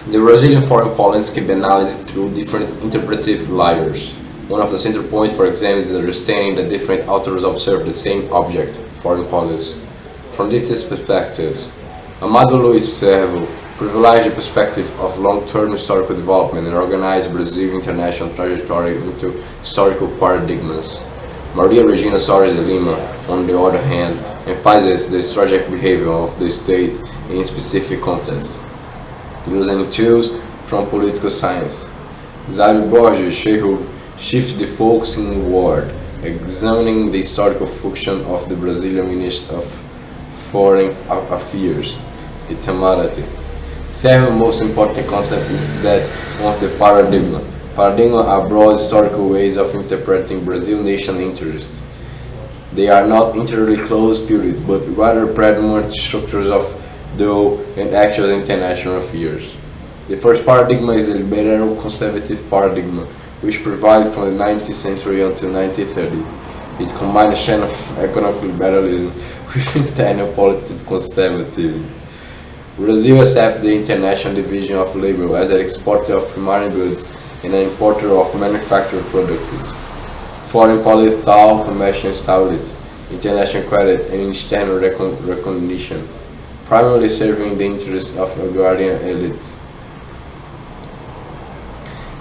The Brazilian foreign policy can be analyzed through different interpretive layers. One of the central points, for example, is understanding that different authors observe the same object, foreign policy, from different perspectives. Amado Luiz Servo privileged the perspective of long-term historical development and organized Brazil's international trajectory into historical paradigms. Maria Regina Soares de Lima, on the other hand, emphasizes the strategic behavior of the state in specific contexts, using tools from political science. Zario Borges shifts the focus inward, examining the historical function of the Brazilian Ministry of Foreign Affairs, itinerarity. Second most important concept is that of the paradigm. Paradigm are broad historical ways of interpreting Brazil's national interests. They are not entirely closed periods, but rather predominant structures of though and actual international affairs. The first paradigm is the liberal conservative paradigm, which provides from the 19th century until 1930. It combines a kind of economic liberalism with internal political conservatism. Brazil accepts the international division of labor as an exporter of primary goods and an importer of manufactured products. Foreign policy thought commercial stability, international credit, and external recognition, primarily serving the interests of agrarian elites.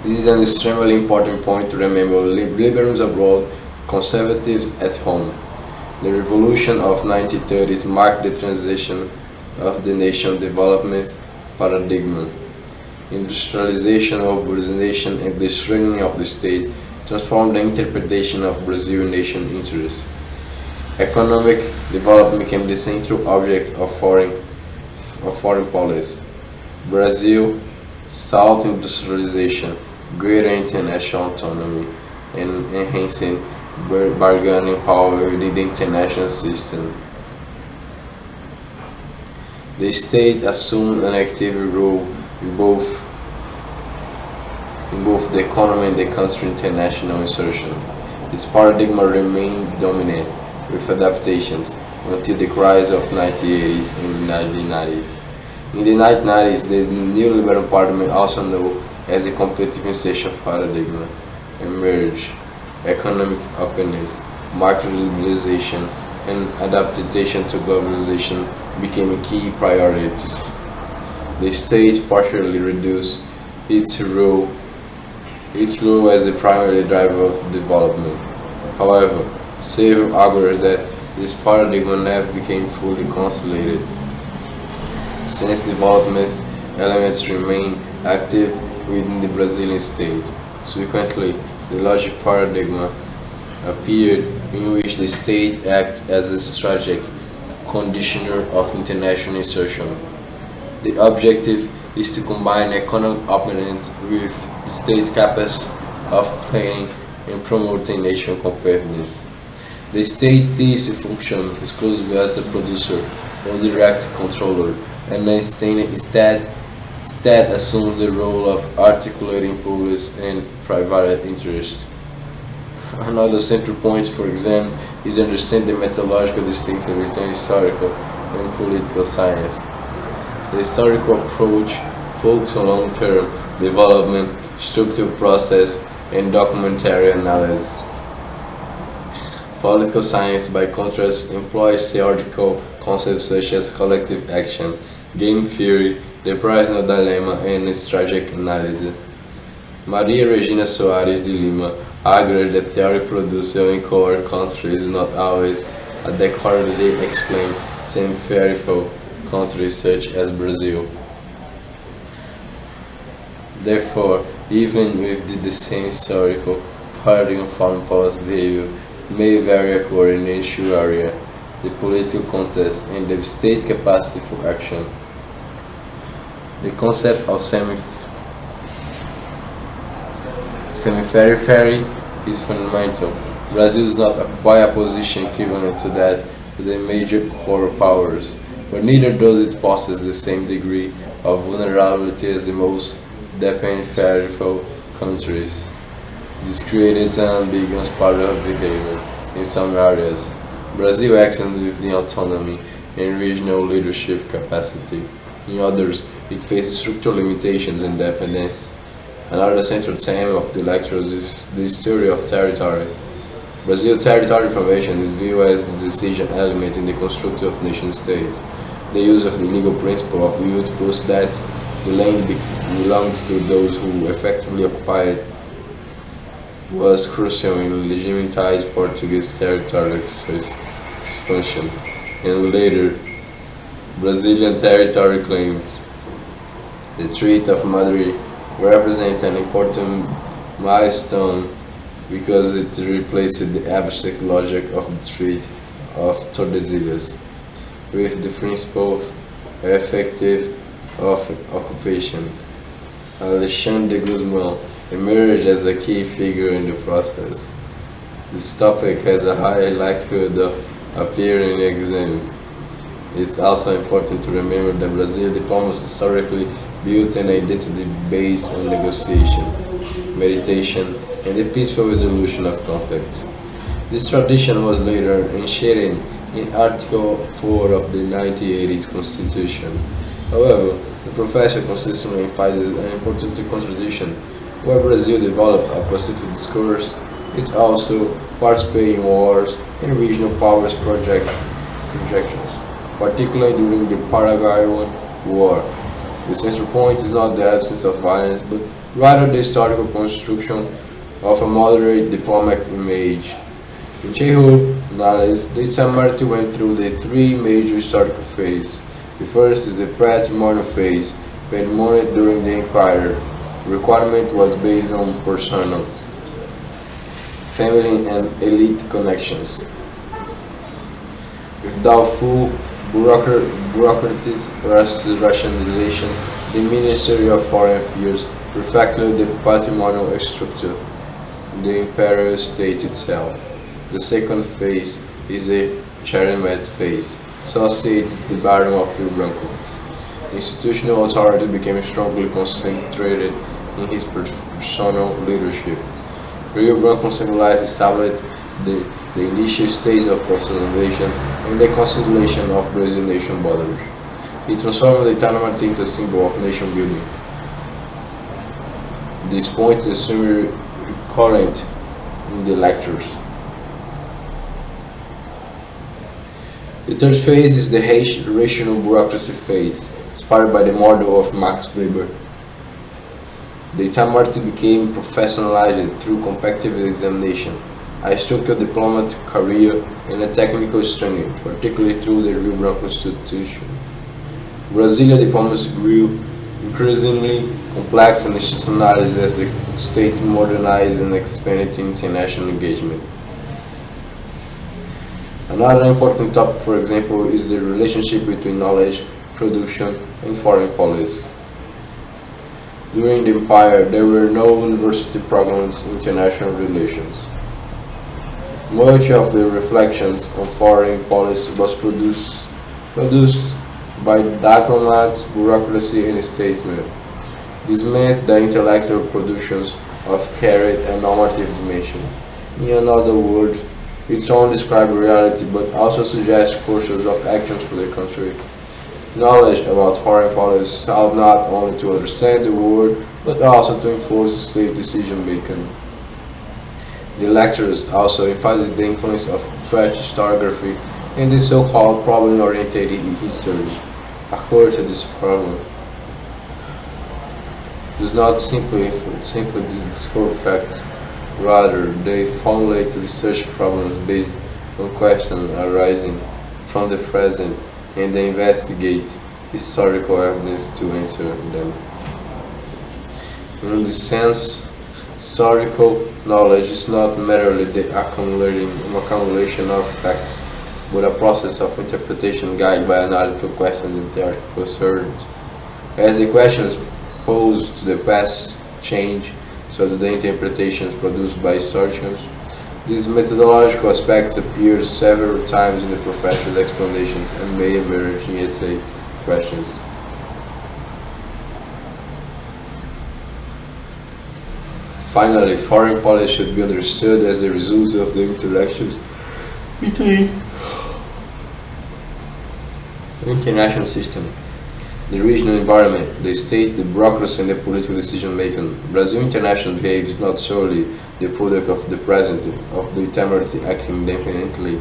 This is an extremely important point to remember: liberals abroad, conservatives at home. The revolution of 1930s marked the transition of the nation's development paradigm. Industrialization of Brazilian and the strengthening of the state transformed the interpretation of Brazilian nation interests. Economic development became the central object of foreign policy. Brazil sought industrialization, greater international autonomy, and enhancing bargaining power within the international system. The state assumed an active role in both the economy and the country's international insertion. This paradigm remained dominant, with adaptations, until the crisis of 1980s and 1990s. In the 1990s, the neoliberal paradigm, also known as the competitivization paradigm, emerged. Economic openness, market liberalization, and adaptation to globalization became key priorities. The state partially reduced its role as the primary driver of development. However, several argue that this paradigm never became fully consolidated, since development elements remain active within the Brazilian state. Subsequently, the logic paradigm appeared, in which the state acts as a strategic conditioner of international insertion. The objective is to combine economic openness with the state capacity of planning and promoting national competitiveness. The state ceases to function exclusively as a producer or direct controller, and instead assumes the role of articulating public and private interests. Another central point, for example, is to understand the methodological distinction between historical and political science. The historical approach focuses on long-term development, structural process, and documentary analysis. Political science, by contrast, employs theoretical concepts such as collective action, game theory, the prisoner dilemma, and strategic analysis. Maria Regina Soares de Lima argued that theory produced in core countries is not always adequately explained same peripheral countries such as Brazil. Therefore, even with the same historical paradigm, foreign policy behavior may vary according to issue area, the political context, and the state capacity for action. The concept of semi-periphery is fundamental. Brazil does not occupy a position equivalent to that of the major core powers, but neither does it possess the same degree of vulnerability as the most dependent peripheral countries. This created an ambiguous part of behavior in some areas. Brazil acts with the autonomy and regional leadership capacity, In others, it faces structural limitations and dependence. Another central theme of the lectures is the history of territory. Brazil's territory formation is viewed as the decision element in the construction of nation-states. The use of the legal principle of ut post that the land belonged to those who effectively occupied it was crucial in legitimizing Portuguese territorial expansion and later Brazilian territory claims. The Treaty of Madrid represents an important milestone because it replaced the abstract logic of the Treaty of Tordesillas with the principle of effective of occupation. Alexandre de Guzmán emerged as a key figure in the process. This topic has a high likelihood of appearing in exams. It's also important to remember that Brazil diplomacy historically built an identity based on negotiation, meditation, and the peaceful resolution of conflicts. This tradition was later initiated in Article 4 of the 1980s Constitution. However, the professor consistently emphasizes an important contradiction. Where Brazil developed a Pacific discourse, it also participated in wars and regional powers projections, particularly during the Paraguayan War. The central point is not the absence of violence, but rather the historical construction of a moderate diplomatic image. In Chehu analysis, the Itamaraty went through the three major historical phases. The first is the patrimonial phase, patrimony during the empire. The requirement was based on personal, family, and elite connections. Without full bureaucratic rationalization, the Ministry of Foreign Affairs reflected the patrimonial structure, the imperial state itself. The second phase is the charismatic phase, associated with the Baron of Rio Branco. Institutional authority became strongly concentrated in his personal leadership. Rio Branco symbolized established the initial stage of professionalization and the consolidation of Brazilian nation borders. He transformed the Itamaraty into a symbol of nation building. This point is extremely recurrent in the lectures. The third phase is the rational bureaucracy phase, inspired by the model of Max Weber. The Itamaraty became professionalized through competitive examination, a structured diplomatic career, and a technical training, particularly through the Rio Branco Institution. Brazilian diplomacy grew increasingly complex and institutionalized as the state modernized and expanded international engagement. Another important topic, for example, is the relationship between knowledge, production, and foreign policy. During the empire, there were no university programs in international relations. Much of the reflections on foreign policy was produced by diplomats, bureaucracy, and statesmen. This meant the intellectual productions of carried a normative dimension. In other words, it only describes reality but also suggests courses of actions for the country. Knowledge about foreign policy helped not only to understand the world but also to enforce state decision making. The lectures also emphasized the influence of French historiography and the so-called problem-oriented history. According to this problem, does not simply discover facts. Rather, they formulate research problems based on questions arising from the present and they investigate historical evidence to answer them. In this sense, historical knowledge is not merely the accumulation of facts, but a process of interpretation guided by analytical questions and theoretical assertions. As the questions posed to the past change, so that the interpretations produced by historians, these methodological aspects appear several times in the professor's explanations and may emerge in essay questions. Finally, foreign policy should be understood as a result of the interactions between the international system. The regional environment, the state, the bureaucracy, and the political decision-making. Brazil International behaves not solely the product of the present of the Itamaraty acting independently,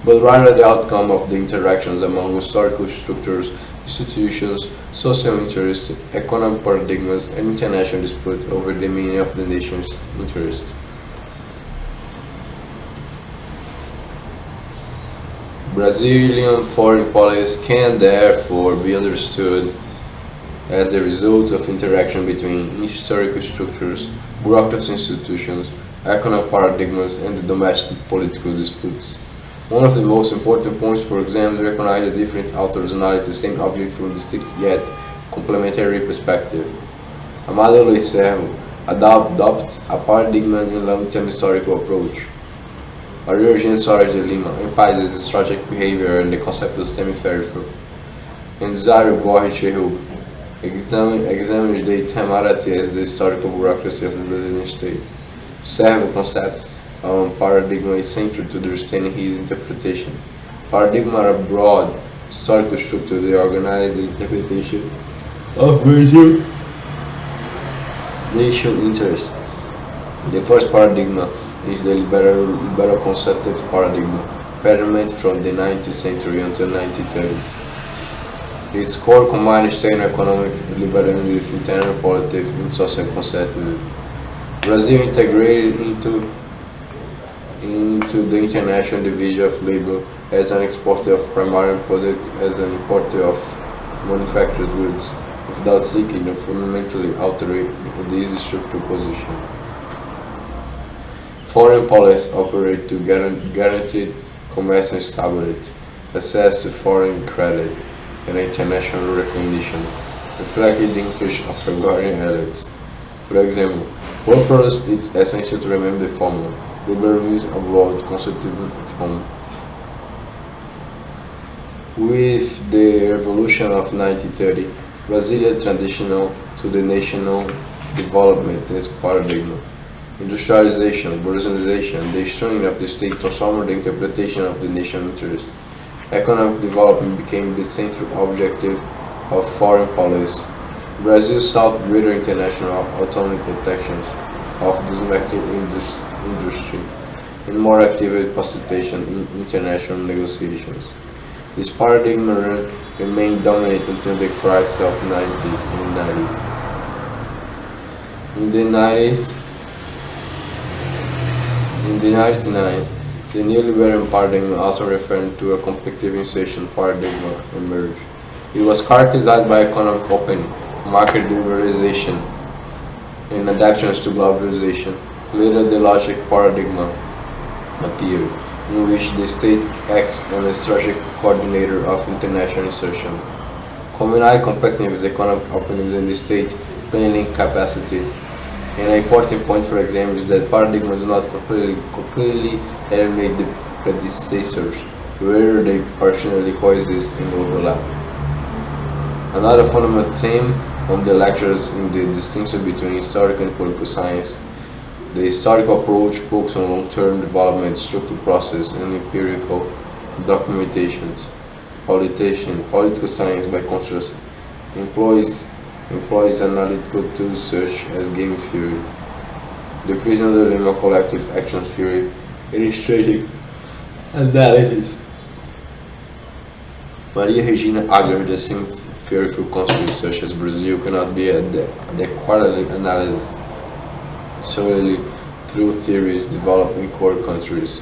but rather the outcome of the interactions among historical structures, institutions, social interests, economic paradigms, and international dispute over the meaning of the nation's interest. Brazilian foreign policy can therefore be understood as the result of interaction between historical structures, bureaucratic institutions, economic paradigms, and the domestic political disputes. One of the most important points for exam is to recognize that different authors analyze the same object from a distinct yet complementary perspective. Amado Luiz Servo adopts a paradigm and long-term historical approach. Maria Eugênia Soares de Lima emphasizes the strategic behavior and the concept of semi-peripheral. And Zario Borges Cherru examines the Itamaraty as the historical bureaucracy of the Brazilian state. Servo concepts paradigm is central to understanding his interpretation. Paradigm are a broad historical structure that organize the interpretation of Brazil nation interests. The first paradigm is the liberal conceptive paradigm, predominant from the 19th century until 1930s. Its core combines external economic liberalism with internal politics and social conservatism. Brazil integrated into the international division of labor as an exporter of primary products, as an importer of manufactured goods, without seeking to fundamentally alter this structural position. Foreign policy operates to guarantee commercial stability, access to foreign credit, and international recognition, reflecting the interest of regarding elites. For example, for products it's essential to remember the formula: liberalism abroad, conservatism at home. With the revolution of 1930, Brazil transitioned to the national development as paradigm. Industrialization, urbanization, the strength of the state transformed the interpretation of the national interest. Economic development became the central objective of foreign policy. Brazil sought greater international autonomy protections of domestic industry and more active participation in international negotiations. This paradigm remained dominant until the crisis of 90s and 90s. In the 1999, the neoliberal paradigm, also referred to a competitive paradigm, emerged. It was characterized by economic opening, market liberalization, and adaptations to globalization. Later, the logic paradigm appeared, in which the state acts as a strategic coordinator of international insertion. Combining competitiveness, economic openings, and the state planning capacity. An important point, for example, is that paradigms do not completely eliminate the predecessors, rather they partially coexist and overlap. Another fundamental theme of the lectures is the distinction between historical and political science. The historical approach focuses on long-term development, structural process, and empirical documentations. Political science, by contrast, employs analytical tools such as game theory, the prisoner dilemma, collective action theory, and strategic analysis. Maria Regina argued the same theoretical concepts such as Brazil cannot be adequately analyzed solely through theories developed in core countries.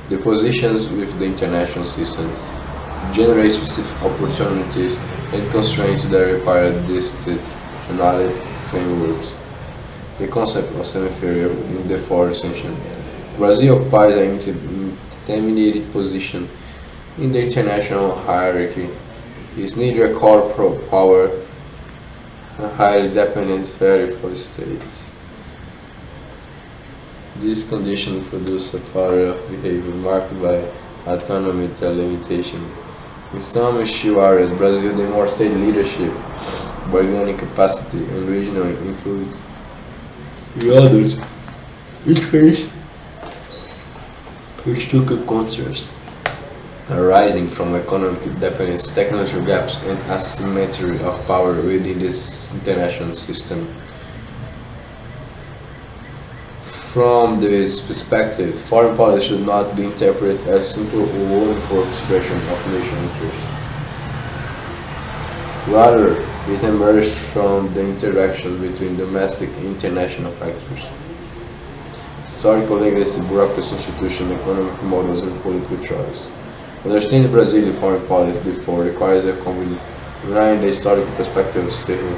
The positions with the international system generate specific opportunities and constraints that require distinct analytic frameworks. The concept of semi-inferior in the fourth section. Brazil occupies an intermediate position in the international hierarchy. It is neither a core power, a highly dependent sphere for states. This condition produces a pattern of behavior marked by autonomy and limitation. In some issue areas, Brazil demonstrated leadership, bargaining capacity, and regional influence. In others, it faced historical concerns, arising from economic dependence, technological gaps, and asymmetry of power within this international system. From this perspective, foreign policy should not be interpreted as simple or for expression of nation interests. Rather, it emerged from the interactions between domestic and international factors. Historical legacy, bureaucracy, institution, economic models, and political choice. Understanding Brazilian foreign policy, therefore, requires a combining the historical perspective of civil,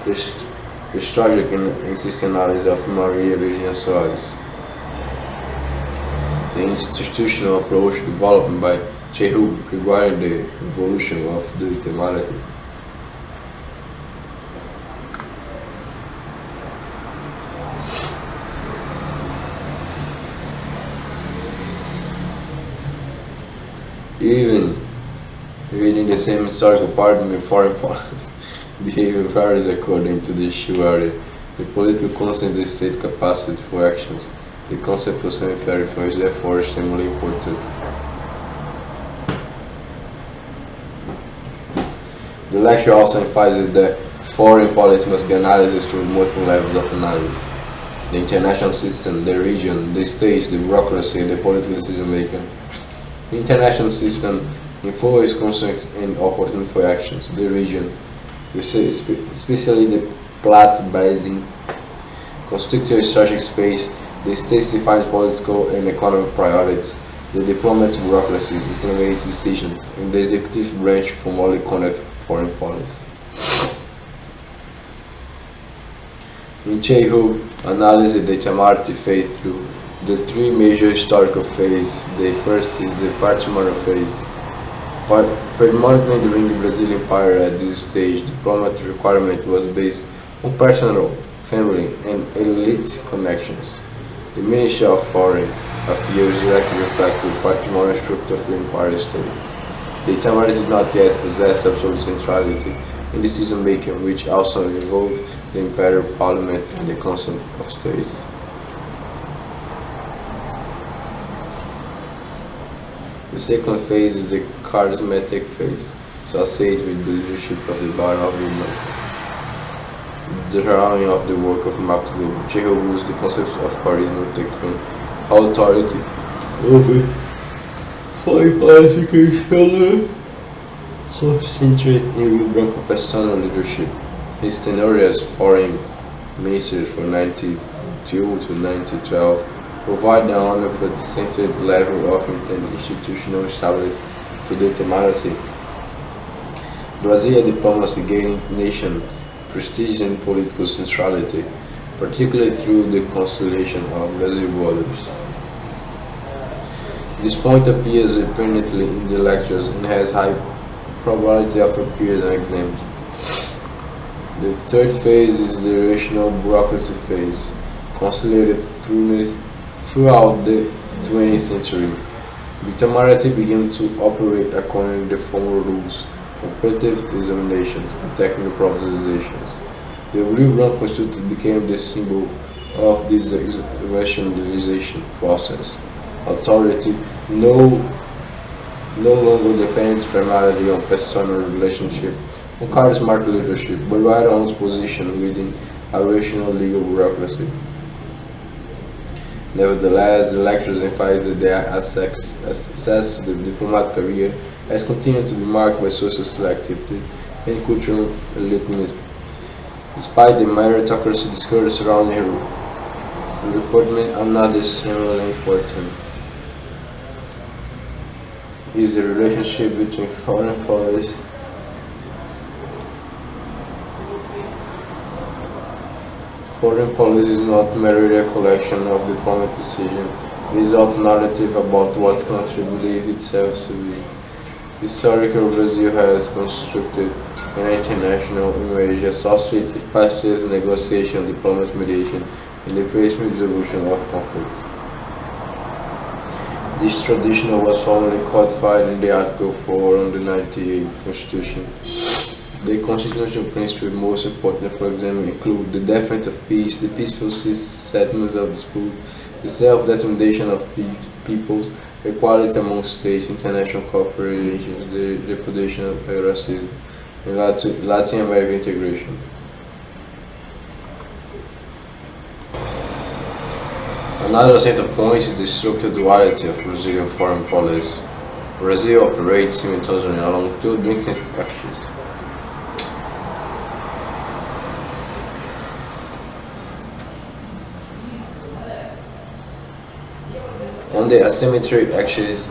the strategic and institutionalized of Maria Regina Soares, the institutional approach developed by Chehu regarding the evolution of the Itamaraty. Even within the same historical paradigm, foreign policy behavior varies according to the issue area. The political concept and the state capacity for actions. The concept of semi-fair from is therefore extremely important. The lecture also emphasizes that foreign policy must be analyzed through multiple levels of analysis. The international system, the region, the states, the bureaucracy, the political decision making. The international system imposes constraints and opportunity for actions. The region, especially the Platte Basin, constitutes a strategic space. The states defines political and economic priorities. The diplomat's bureaucracy implements decisions, and the executive branch formally conducts foreign policy. In Chehu analyzes the Itamaraty phase through the three major historical phases. The first is the patrimonial phase. Predominantly during the Brazilian Empire at this stage, diplomatic requirement was based on personal, family, and elite connections. The Ministry of Foreign Affairs directly reflected the patrimonial structure of the empire state. The Itamaraty did not yet possess absolute centrality in decision making, which also involved the imperial parliament and the Council of States. The second phase is the charismatic phase, associated with the leadership of the Baron of Women. The drawing of the work of Machiavelli, Chehu used the concept of charisma to explain how authority over foreign policy can concentrate in Branco personal leadership. His tenure as foreign minister from 1902 to 1912 provide the unprecedented level of institutional stability to the Itamaraty. Brazilian diplomacy gained nation prestige and political centrality, particularly through the consolidation of Brazil borders. This point appears apparently in the lectures and has high probability of appearing on exams. The third phase is the rational bureaucracy phase, consolidated throughout the 20th century. The Itamaraty began to operate according to the formal rules, competitive examinations, and technical improvisations. The Rio Branco Institute became the symbol of this rationalization process. Authority no longer depends primarily on personal relationship or charismatic leadership, but rather on its position within a rational legal bureaucracy. Nevertheless, the lectures emphasize that their success to the diplomatic career has continued to be marked by social selectivity and cultural elitism. Despite the meritocracy discourse surrounding her recruitment, another similarly important is the relationship between foreign policy Foreign policy is not merely a collection of diplomatic decisions, it is also narrative about what country believes itself to be. Historical Brazil has constructed an international image associated with passive negotiation, diplomatic mediation, and the peaceful resolution of conflicts. This tradition was formally codified in the Article 4 of the 1998 Constitution. The constitutional principles most important, for example, include the defense of peace, the peaceful settlements of dispute, the self-determination of peoples, equality among states, international corporations, the repudiation of racism, and Latin American integration. Another central point is the structural duality of Brazilian foreign policy. Brazil operates simultaneously along two distinct axes. On the asymmetric axis,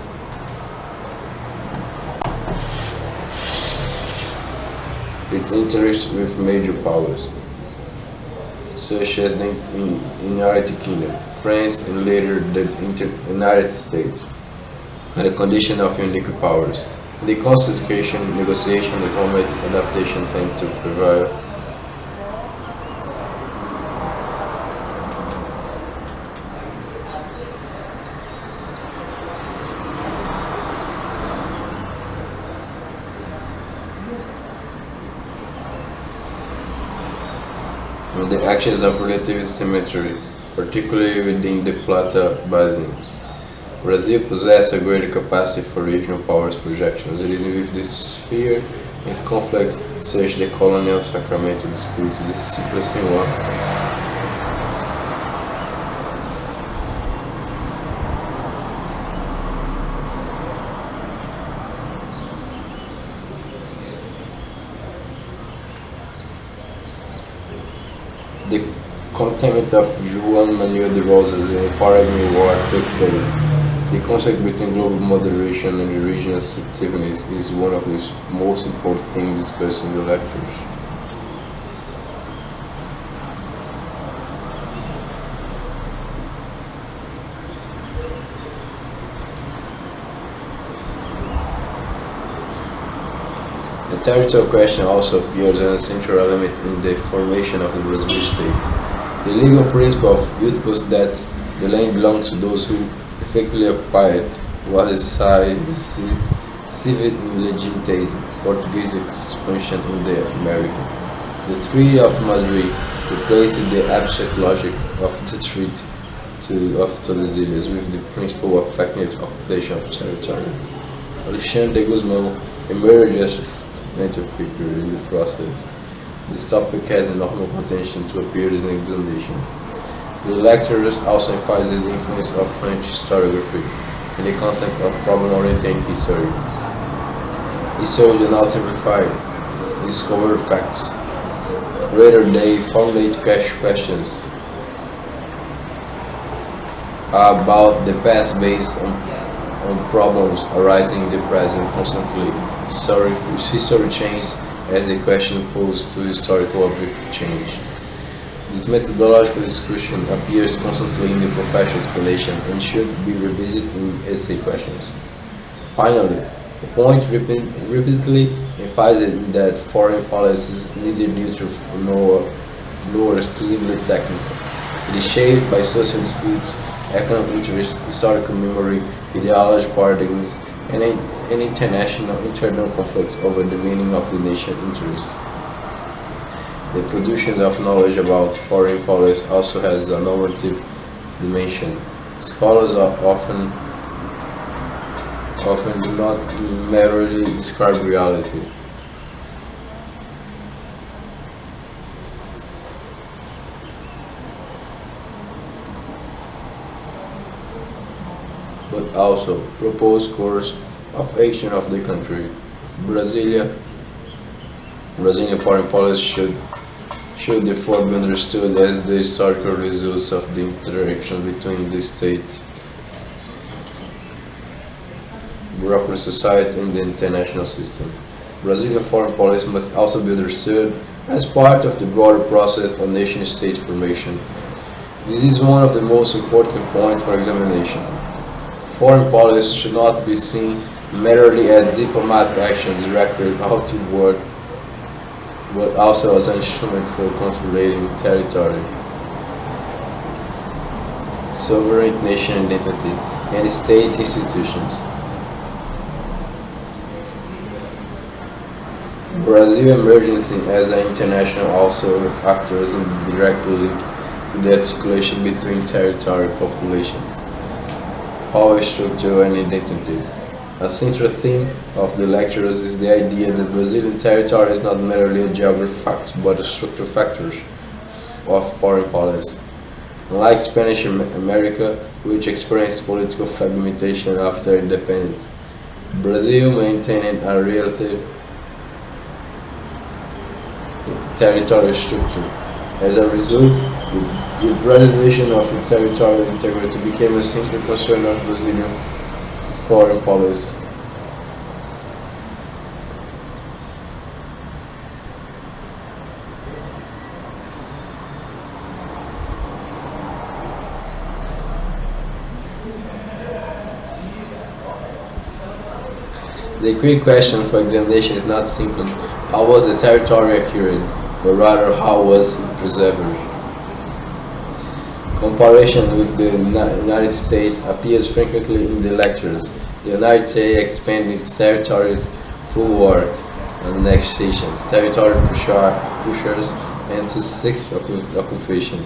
its interests with major powers, such as the United Kingdom, France, and later the United States, and the condition of unique powers. The constitution, negotiation, diplomatic adaptation tend to prevail. On the actions of relative symmetry, particularly within the Plata Basin. Brazil possesses a greater capacity for regional powers projections. It is with this sphere in conflicts such as the colonial Sacramento dispute, the simplest in one. The containment of Juan Manuel de Rosas in the Paraguay War took place. The conflict between global moderation and regional sensitiveness is one of the most important things discussed in the lectures. The territorial question also appears as a central element in the formation of the Brazilian state. The legal principle of "ut that the land belongs to those who effectively occupy it was decided civil legitimatism, Portuguese expansion in the America. The Treaty of Madrid replaced the abstract logic of the Treaty of Tordesillas with the principle of effective occupation of territory. Alexandre de Guzmão emerged as a major figure in the process. This topic has enormous potential to appear as an examination. The lecturers also emphasizes the influence of French historiography and the concept of problem-oriented history. History does not simplify, it discovers facts. Rather, they formulate questions about the past based on problems arising in the present constantly. History changes as the question posed to historical object change. This methodological discussion appears constantly in the professional explanation and should be revisited in essay questions. Finally, the point repeatedly emphasizes that foreign policy is neither neutral nor exclusively technical. It is shaped by social disputes, economic interests, historical memory, ideology paradigms, and internal conflicts over the meaning of the nation's interests. The production of knowledge about foreign policy also has a normative dimension. Scholars are often do not merely describe reality, but also propose course of action of the country. Brazilian foreign policy should therefore be understood as the historical results of the interaction between the state, bureaucracy, society, and the international system. Brazilian foreign policy must also be understood as part of the broader process of nation-state formation. This is one of the most important points for examination. Foreign policy should not be seen merely as diplomatic action directed outward, but also as an instrument for consolidating territory, sovereign nation identity, and state institutions. Brazil emerging as an international also actors directly linked to the articulation between territory populations. power structure and identity. A central theme of the lectures is the idea that Brazilian territory is not merely a geographic fact, but a structural factor of foreign policy. Unlike Spanish America, which experienced political fragmentation after independence, Brazil maintained a relative territorial structure. As a result, the preservation of territorial integrity became a central concern of Brazilian foreign policy. The key question for examination is not simply how was the territory acquired, but rather how was it preserved. Comparison with the United States appears frequently in the lectures. The United States expanded its territory through wars, annexations, territory pushers, and successive occupation.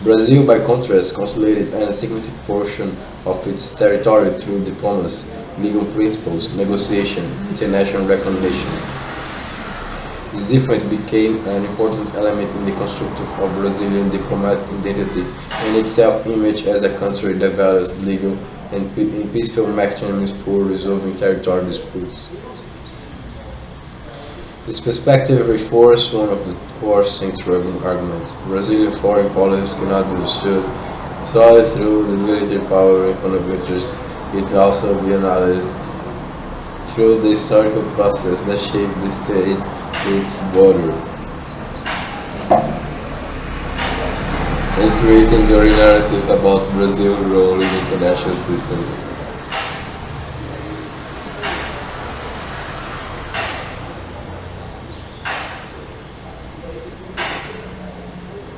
Brazil, by contrast, consolidated a significant portion of its territory through diplomacy, legal principles, negotiation, international recognition. This difference became an important element in the construction of Brazilian diplomatic identity and its self-image as a country that values legal and peaceful mechanisms for resolving territorial disputes. This perspective reinforces one of the core central arguments. Brazilian foreign policy cannot be understood solely through the military power and economic interests. It can also be analyzed through the historical process that shaped the state, its border, and creating the narrative about Brazil's role in the international system.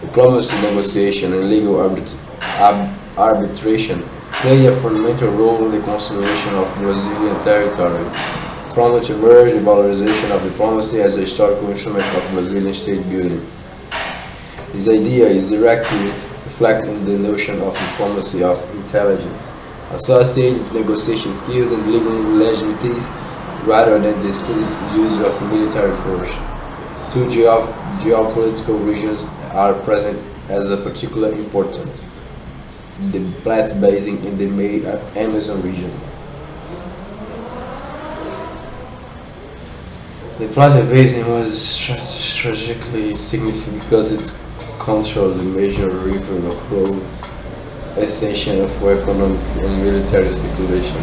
Diplomacy, negotiation, and legal arbitration play a fundamental role in the consolidation of Brazilian territory. From which emerged the valorization of diplomacy as a historical instrument of Brazilian state building. This idea is directly reflected in the notion of diplomacy of intelligence, associated with negotiation skills and legal legitimities rather than the exclusive use of military force. Two geopolitical regions are present as a particular important: the Platte Basin and the Amazon region. The Platte Basin was strategically significant because it controlled the major river roads, essential for economic and military circulation.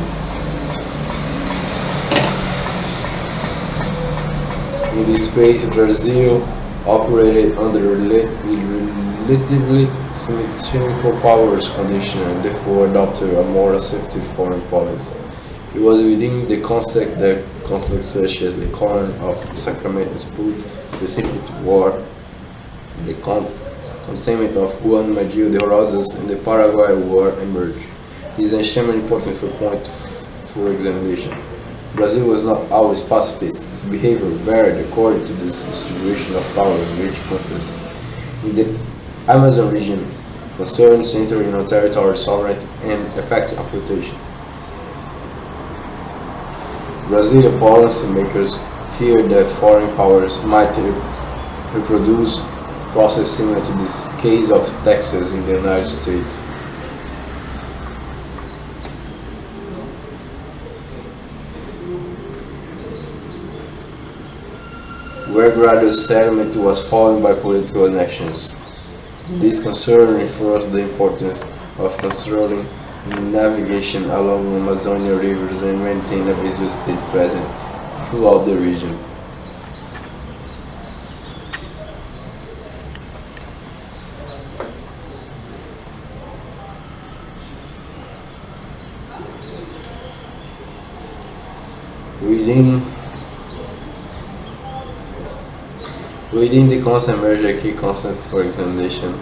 In this space, Brazil operated under relatively symmetrical powers conditions and therefore adopted a more assertive foreign policy. It was within the context that conflicts such as the Corn of Sacramento dispute, the Secret War, the containment of Juan Manuel de Rosas, and the Paraguay War emerged. This is extremely important point for examination. Brazil was not always pacifist. Its behavior varied according to the distribution of power in each contest. In the Amazon region, concerns centered on territorial sovereignty and effective occupation. Brazilian policymakers feared that foreign powers might reproduce process similar to this case of Texas in the United States. Where gradual settlement was followed by political elections. This concern reinforced the importance of controlling navigation along the Amazonian rivers and maintain a visual state present throughout the region. Within the concept emerged a key concept for examination,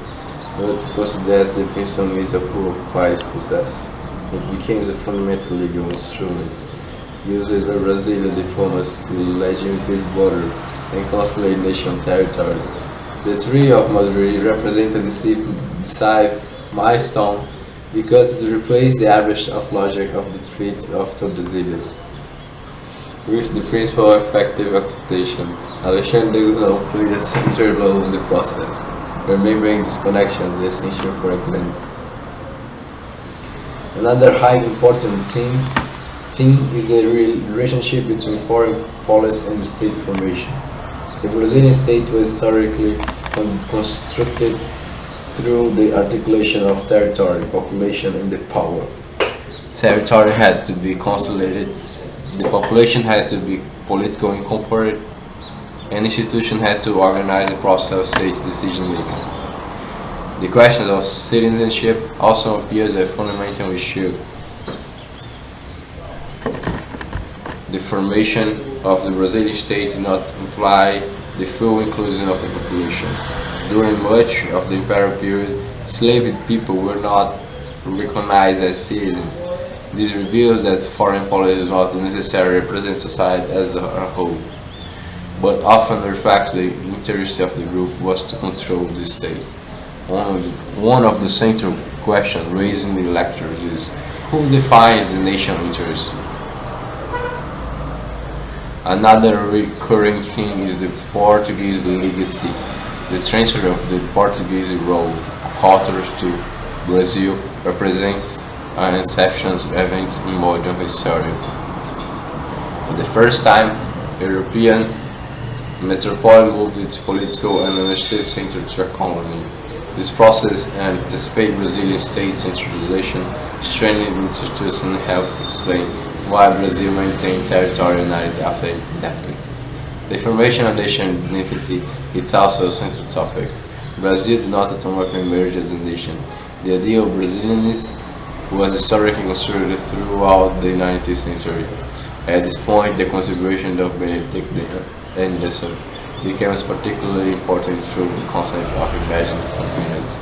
but to consider the principal means of who occupies possess. It became a fundamental legal instrument used by Brazilian diplomats to legitimate its border and consolidate nation territory. The Treaty of Madrid represented a decisive milestone because it replaced the average of logic of the traits of the Brazilians with the principle of effective occupation. Alexandre Delgado played a central role in the process. Remembering these connections is essential for example. Another highly important thing is the relationship between foreign policy and state formation. The Brazilian state was historically constructed through the articulation of territory, population, and the power. Territory had to be consolidated, the population had to be politically incorporated, and institutions had to organize the process of state decision making. The question of citizenship also appears as a fundamental issue. The formation of the Brazilian state did not imply the full inclusion of the population. During much of the imperial period, enslaved people were not recognized as citizens. This reveals that foreign policy does not necessarily represent society as a whole, but often reflects the interest of the group was to control the state. One of the central questions raised in the lectures is who defines the national interest? Another recurring theme is the Portuguese legacy, the transfer of the Portuguese role culture to Brazil represents an exceptional event in modern history. For the first time, European metropole moved its political and administrative center to a colony. This process anticipated Brazilian state centralization, strengthened institutions, and helps explain why Brazil maintained territorial unity after independence. The formation of nation identity is also a central topic. Brazil did not automatically emerge as a nation. The idea of Brazilianism was historically constructed throughout the 19th century. At this point, the contribution of Benedict Anderson became particularly important through the concept of imagined communities.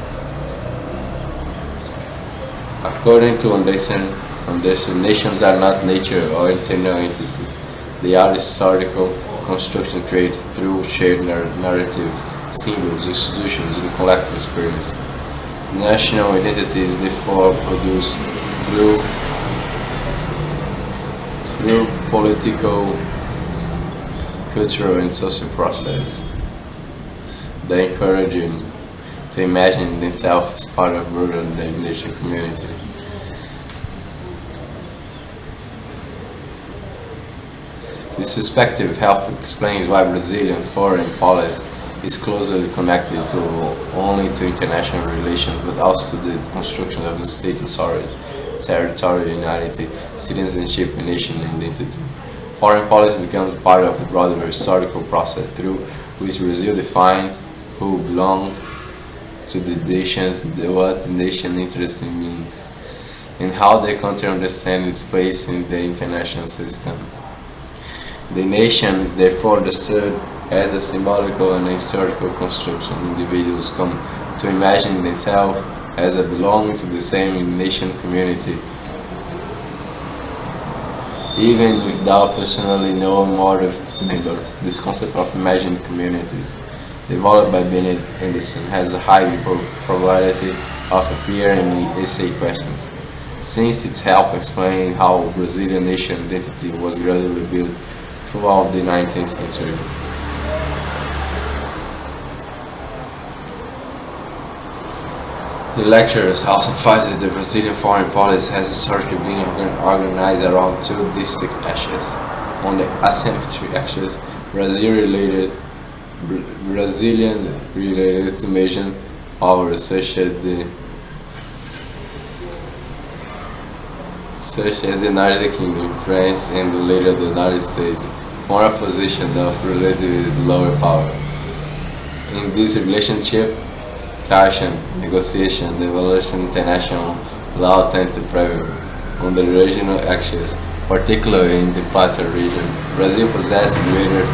According to Anderson, nations are not nature or internal entities. They are historical constructions created through shared narratives, symbols, institutions, and collective experience. National identity is therefore produced through political, cultural, and social process that encourage them to imagine themselves as part of a broader nation community. This perspective helps explain why Brazilian foreign policy is closely connected only to international relations, but also to the construction of the state authorities, territorial unity, citizenship, and national identity. Foreign policy becomes part of the broader historical process through which Brazil defines who belongs to the nations, what the nation interest means, and how the country understands its place in the international system. The nation is therefore understood as a symbolical and historical construction. Individuals come to imagine themselves as belonging to the same nation community, even without personally knowing more of its neighbor. This concept of imagined communities, developed by Benedict Anderson, has a high probability of appearing in the essay questions, since it helps explain how Brazilian nation identity was gradually built throughout the 19th century. The lecturers also emphasize that the Brazilian foreign policy has historically been organized around two distinct axes. On the asymmetry axis, Brazilian related to Asian powers such as the United Kingdom, France, and later the United States, form a position of relatively lower power. In this relationship, caution, negotiation, devolution, international law tend to prevail. On the regional axis, particularly in the Plateau region, Brazil possesses greater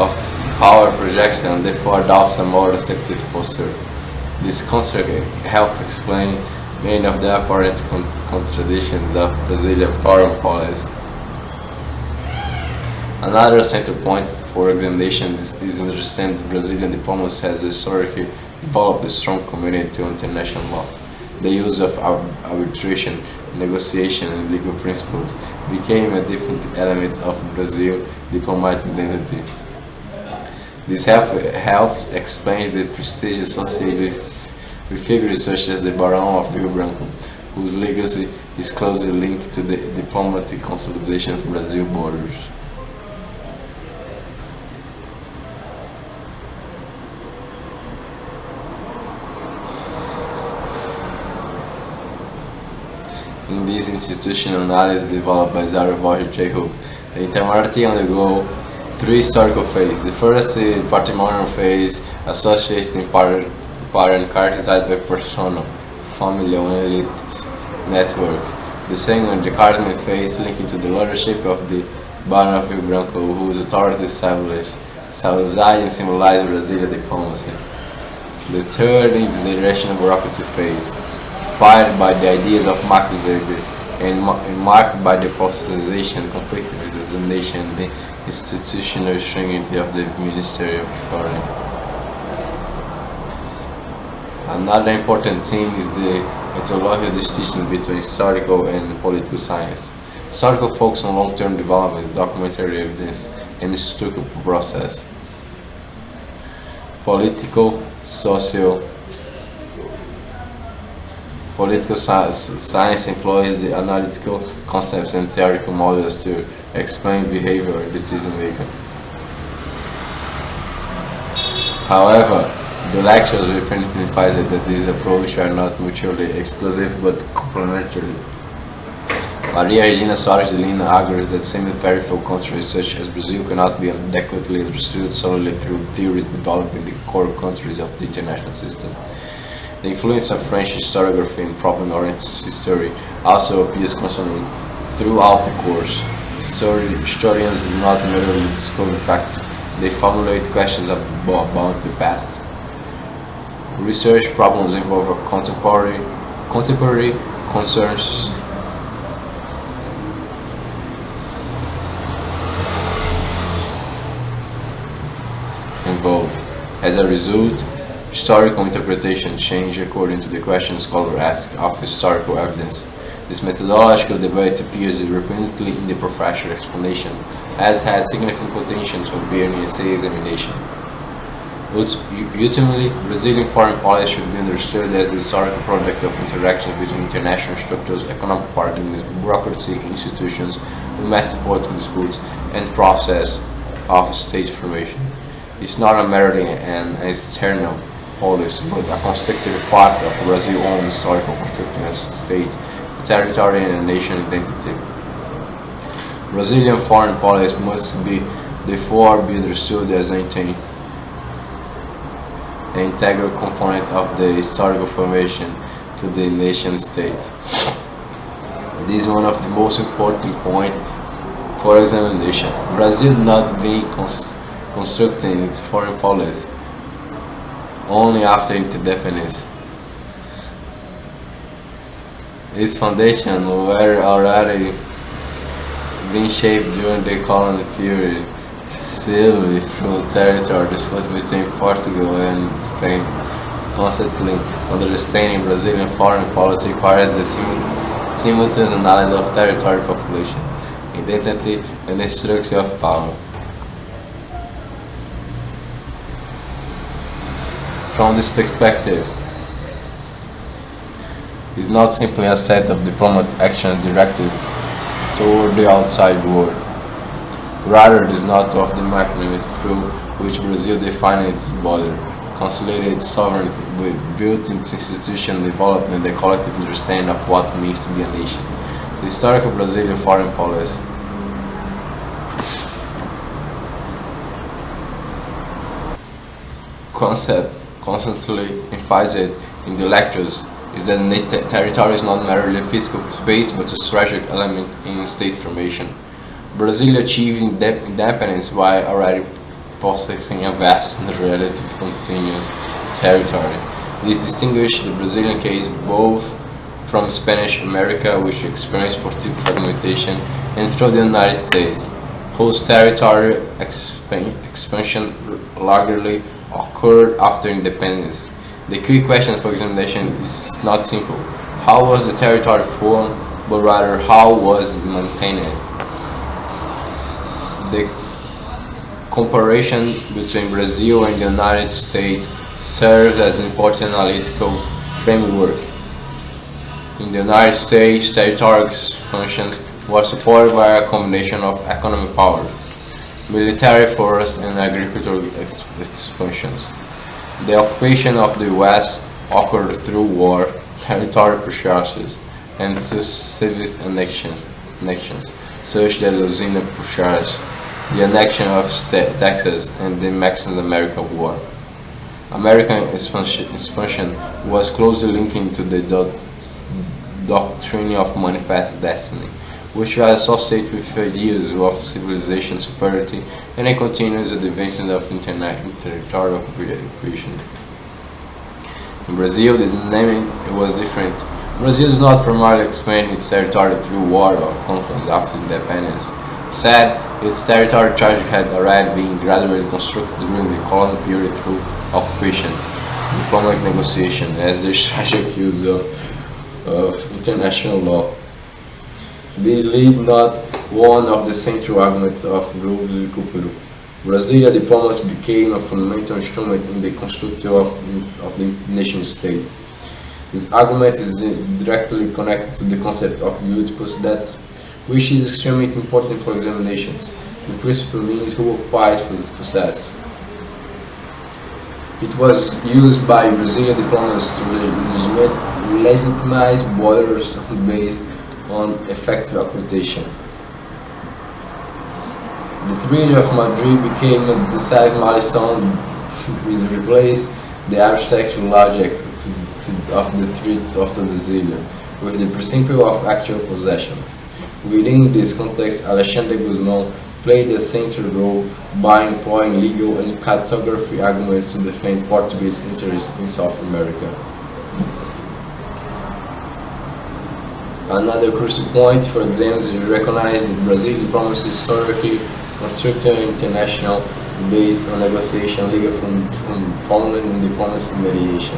of power projection and therefore adopts a more restrictive posture. This construct helps explain many of the apparent contradictions of Brazilian foreign policy. Another central point for examination is understand Brazilian diplomacy has historically developed a strong commitment to international law. The use of arbitration, negotiation, and legal principles became a different element of Brazil's diplomatic identity. This helps explain the prestige associated with figures such as the Barão of Rio Branco, whose legacy is closely linked to the diplomatic consolidation of Brazil's borders. In this institutional analysis developed by Zara Borges Jacob, the intermediate undergo three historical phases. The first is the patrimonial phase, associated in part and characterized by personal, familial, and elite networks. The second, the cardinal phase, linked to the leadership of the Barão of Rio Branco, whose authority established and symbolized Brazilian diplomacy. The third is the rational bureaucracy phase, inspired by the ideas of Max Weber and marked by the politicization, complexization, and the institutional stringency of the Ministry of Foreign. Another important theme is the methodological distinction between historical and political science. Historical focus on long-term development, documentary evidence, and historical process. Political science employs the analytical concepts and theoretical models to explain behavior or decision making. However, the lectures repeatedly emphasize that these approaches are not mutually exclusive but complementary. Maria Regina Soares de Lima argues that semi-peripheral countries such as Brazil cannot be adequately understood solely through theories developing the core countries of the international system. The influence of French historiography and problem-oriented history also appears constantly throughout the course. Historians do not merely discover facts, they formulate questions about the past. Research problems involve contemporary concerns involved. As a result, historical interpretation change according to the question scholars ask of historical evidence. This methodological debate appears repeatedly in the professional explanation, as has significant potential to appear in essay examination. Ultimately, Brazilian foreign policy should be understood as the historical product of interactions between international structures, economic paradigms, bureaucracy, institutions, domestic political disputes, and process of state formation. It's not merely an external policy, but a constitutive part of Brazil's own historical construction as a state, a territory, and a nation identity. Brazilian foreign policy must therefore be understood as an integral component of the historical formation to the nation state. This is one of the most important points for examination. Brazil not being constructing its foreign policy only after independence. Its foundation were already being shaped during the colonial period, solely through territory disputed between Portugal and Spain. Consequently, understanding Brazilian foreign policy requires the simultaneous analysis of territory, population, identity, and the structure of power. From this perspective, is not simply a set of diplomatic actions directed toward the outside world. Rather, it is not of the mechanism through which Brazil defined its border, consolidated its sovereignty, built its institutional development, and the collective understanding of what it means to be a nation. The historical Brazilian foreign policy concept constantly emphasized in the lectures is that the territory is not merely physical space but a strategic element in state formation. Brazil achieved independence while already possessing a vast and relatively continuous territory. This distinguished the Brazilian case both from Spanish America, which experienced political fragmentation, and from the United States. whose territorial expansion largely occurred after independence. The key question for examination is not simple: how was the territory formed, but rather how was it maintained. The comparison between Brazil and the United States serves as an important analytical framework. In the United States, territorial expansion was supported by a combination of economic power, military force, and agricultural expansions. The occupation of the West occurred through war, territorial purchases, and successive annexations, such as the Louisiana Purchase, the annexion of Texas, and the Mexican-American War. American expansion was closely linked to the doctrine of manifest destiny, which was associated with ideas of civilization superiority and a continuous advancement of territorial occupation. In Brazil, the dynamic was different. Brazil is not primarily expanding its territory through war of conquest after independence. Instead, its territory charge had already been gradually constructed during the colonial period through occupation, diplomatic negotiation, as the strategic use of international law. This lead not one of the central arguments of Prova Recupero. Brazilian diplomacy became a fundamental instrument in the construction of the nation state. This argument is directly connected to the concept of beautiful debts, which is extremely important for examinations. The principle means who occupies the process. It was used by Brazilian diplomats to legitimize borders based on effective occupation. The Treaty of Madrid became a decisive milestone which replaced the architectural logic of the Treaty of Tordesillas with the principle of actual possession. Within this context, Alexandre Guzmão played a central role by employing legal and cartography arguments to defend Portuguese interests in South America. Another crucial point for exams is to recognize that Brazilian diplomacy historically constructed international based on negotiation, legal formula, and diplomatic mediation.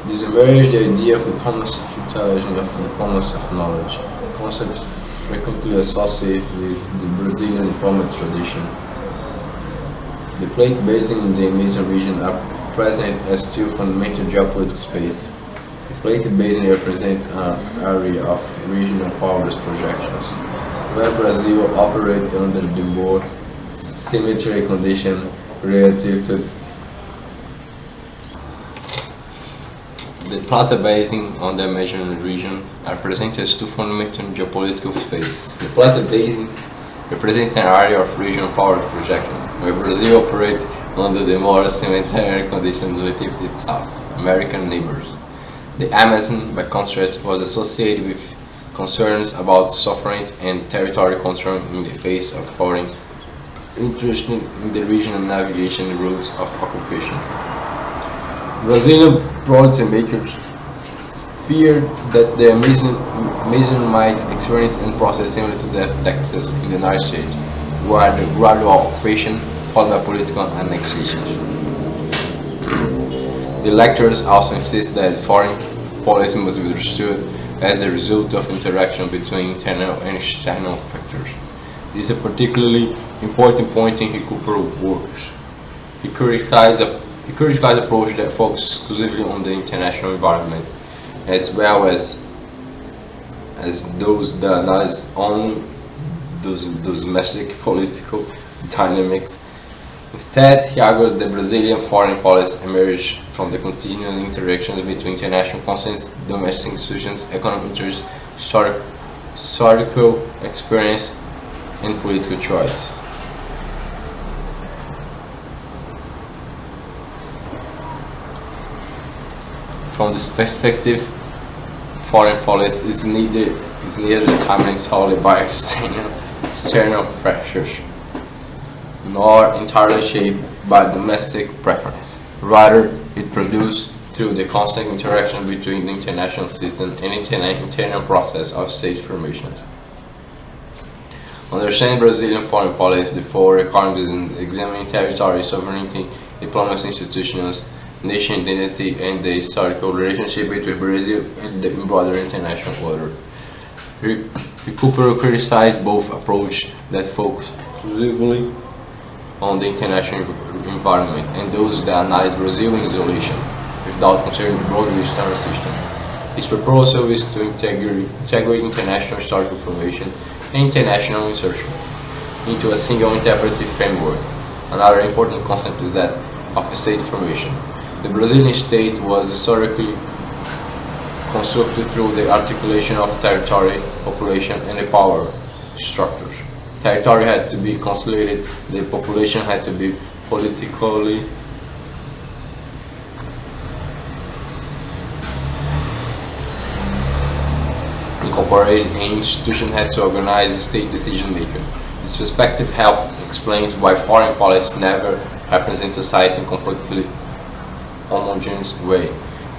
This emerged the idea of diplomacy of intelligence, of diplomacy of knowledge, concepts frequently associated with the Brazilian diplomatic tradition. The plate basins in the Amazon region are present as two fundamental geopolitical space. The plate basin represents an area of regional powers projections, where Brazil operates under the more symmetric condition relative to the Plata Basin on the Amazon region are presented as two fundamental geopolitical spaces. The Plata Basin represents an area of regional power projections, where Brazil operates under the more symmetric conditions relative to its South American neighbors. The Amazon, by contrast, was associated with concerns about sovereignty and territorial control in the face of foreign interest in the region and navigation routes of occupation. Brazilian policymakers feared that the Amazon might experience and process similar to that of Texas in the United States, where the gradual occupation followed by political annexation. The lecturers also insist that foreign policy must be understood as a result of interaction between internal and external factors. This is a particularly important point in Recupero's works. He criticized approach that focuses exclusively on the international environment, as well as those that analyze only those domestic political dynamics. Instead, he argues that Brazilian foreign policy emerged from the continuing interactions between international concerns, domestic institutions, economic interests, historic historical experience, and political choice. From this perspective, foreign policy is neither determined solely by external pressures, nor entirely shaped by domestic preference. Rather, it produced through the constant interaction between the international system and internal process of state formation. Understanding Brazilian foreign policy, therefore, requires examining territory, sovereignty, diplomacy institutions, nation identity, and the historical relationship between Brazil and the broader international order. Recupero criticized both approaches that focus exclusively on the international environment and those that analyze Brazil in isolation, without considering the broader external system. His proposal is to integrate international historical formation and international insertion into a single interpretive framework. Another important concept is that of state formation. The Brazilian state was historically constructed through the articulation of territory, population, and the power structures. Territory had to be consolidated, the population had to be politically incorporated, and institutions had to organize state decision making. This perspective helps explains why foreign policy never represents society in completely homogeneous way.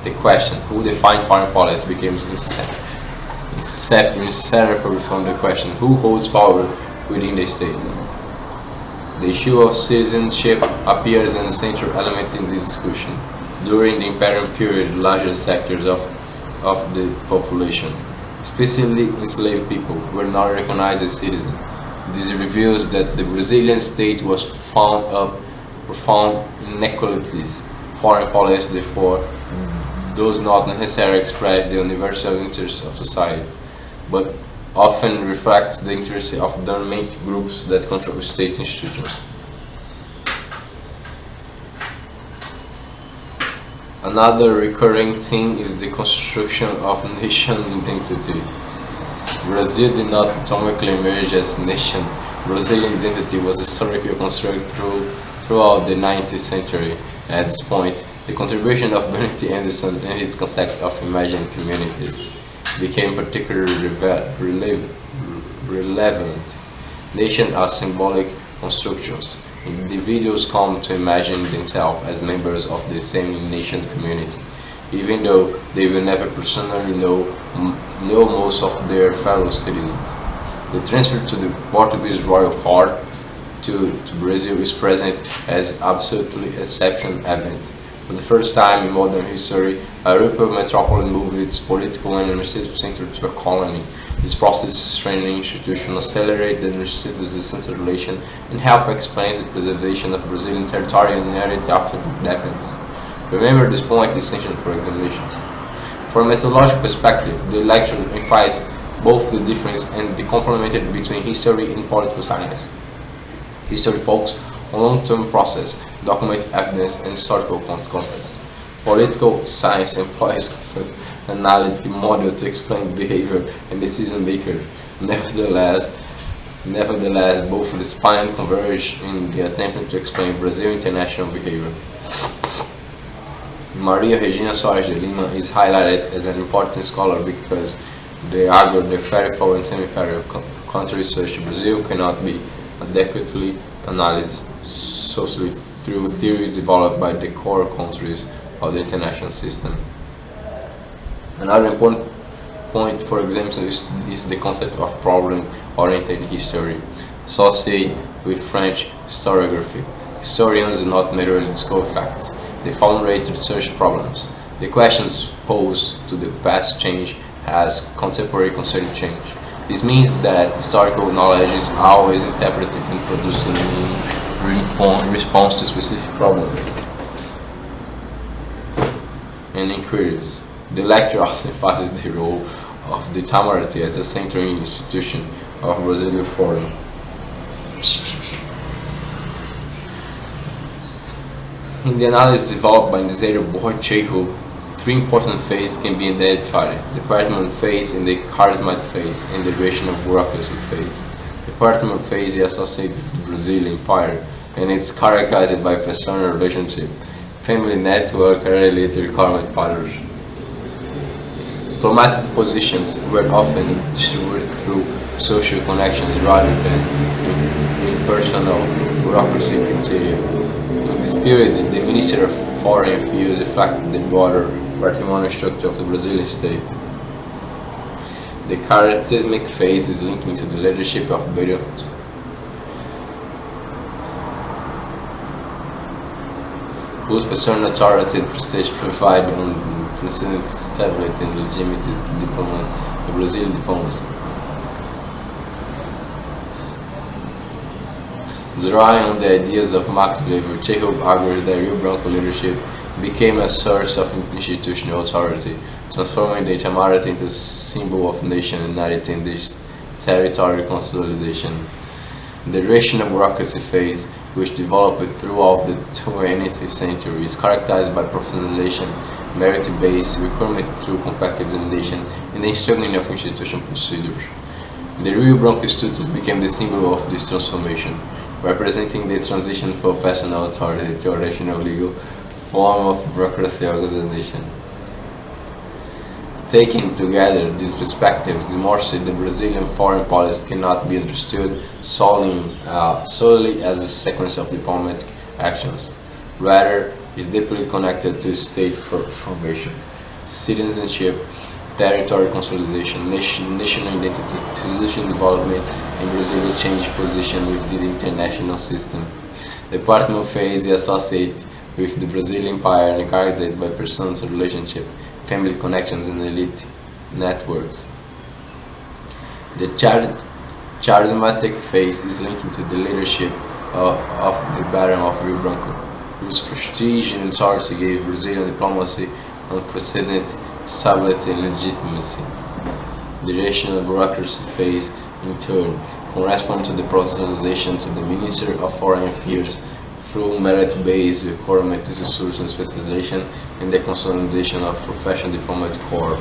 The question, who defines foreign policy, becomes inseparable from the question, who holds power within the state. The issue of citizenship appears as a central element in the discussion. During the imperial period, larger sectors of the population, especially enslaved people, were not recognized as citizens. This reveals that the Brazilian state was found up profound inequalities. Foreign policy, therefore, does not necessarily express the universal interests of society, but often reflects the interests of dominant groups that control state institutions. Another recurring theme is the construction of nation identity. Brazil did not atomically emerge as a nation. Brazilian identity was historically constructed throughout the 19th century. At this point, the contribution of Benedict Anderson and his concept of imagined communities became particularly relevant. Nations are symbolic constructions. Individuals come to imagine themselves as members of the same nation community, even though they will never personally know most of their fellow citizens. The transfer to the Portuguese royal court to Brazil is present as absolutely exceptional event. For the first time in modern history, a European metropolis moved its political and administrative center to a colony. This process strengthened institutional, accelerated the administrative decentralization, and helped explain the preservation of Brazilian territorial unity after the independence. Remember, this point is essential for examinations. From a methodological perspective, the lecture emphasizes both the difference and the complementarity between history and political science. History focuses on long-term process, document evidence, and historical context. Political science employs an analytic model to explain behavior and decision making. Nevertheless, both discipline and converge in the attempt to explain Brazilian international behavior. Maria Regina Soares de Lima is highlighted as an important scholar because they argue the peripheral and semi-peripheral countries such as Brazil cannot be adequately analyzed socially through theories developed by the core countries of the international system. Another important point, for example, is the concept of problem-oriented history, associated with French historiography. Historians do not merely discover facts, they formulate research problems. The questions posed to the past change as contemporary concern change. This means that historical knowledge is always interpreted and produced in response to specific problems and inquiries. The lecture also emphasizes the role of the Itamaraty as a central institution of Brazilian foreign. In the analysis developed by Nisério Borchejo, Three important phases can be identified: department phase and the charismatic phase, and the rational bureaucracy phase. Department phase is associated with the Brazilian Empire and it's characterized by personal relationship, family network, and related government powers. Diplomatic positions were often distributed through social connections rather than impersonal bureaucracy criteria. In this period, the Minister of Foreign Affairs affected the broader patrimonial structure of the Brazilian state. The charismatic phase is linked to the leadership of Beira, whose personal authority and prestige provide unprecedented stability and legitimacy to the Brazilian diplomacy. Drawing on the ideas of Max Weber, Chekhov argues that Rio Branco leadership became a source of institutional authority, transforming the Itamaraty into a symbol of nation unity in this territorial consolidation. The rational bureaucracy phase, which developed throughout the 20th century, is characterized by professionalization, merit-based recruitment through competitive examination, and the strengthening of institutional procedures. The Rio Branco status became the symbol of this transformation, representing the transition from personal authority to a rational legal form of bureaucracy organization. Taken together, these perspectives demonstrate the Brazilian foreign policy cannot be understood solely as a sequence of diplomatic actions. Rather, it is deeply connected to state formation, citizenship, territorial consolidation, national identity, institutional development, and Brazil's change position within the international system. The department phase is associated with the Brazilian Empire and characterized by personal relationship, family connections, and elite networks. The charismatic phase is linked to the leadership of the Baron of Rio Branco, whose prestige and authority gave Brazilian diplomacy unprecedented stability and legitimacy. The rational bureaucracy phase, in turn, corresponds to the professionalization to the Minister of Foreign Affairs through merit-based recruitment, institutional specialization, and the consolidation of professional diplomatic corps.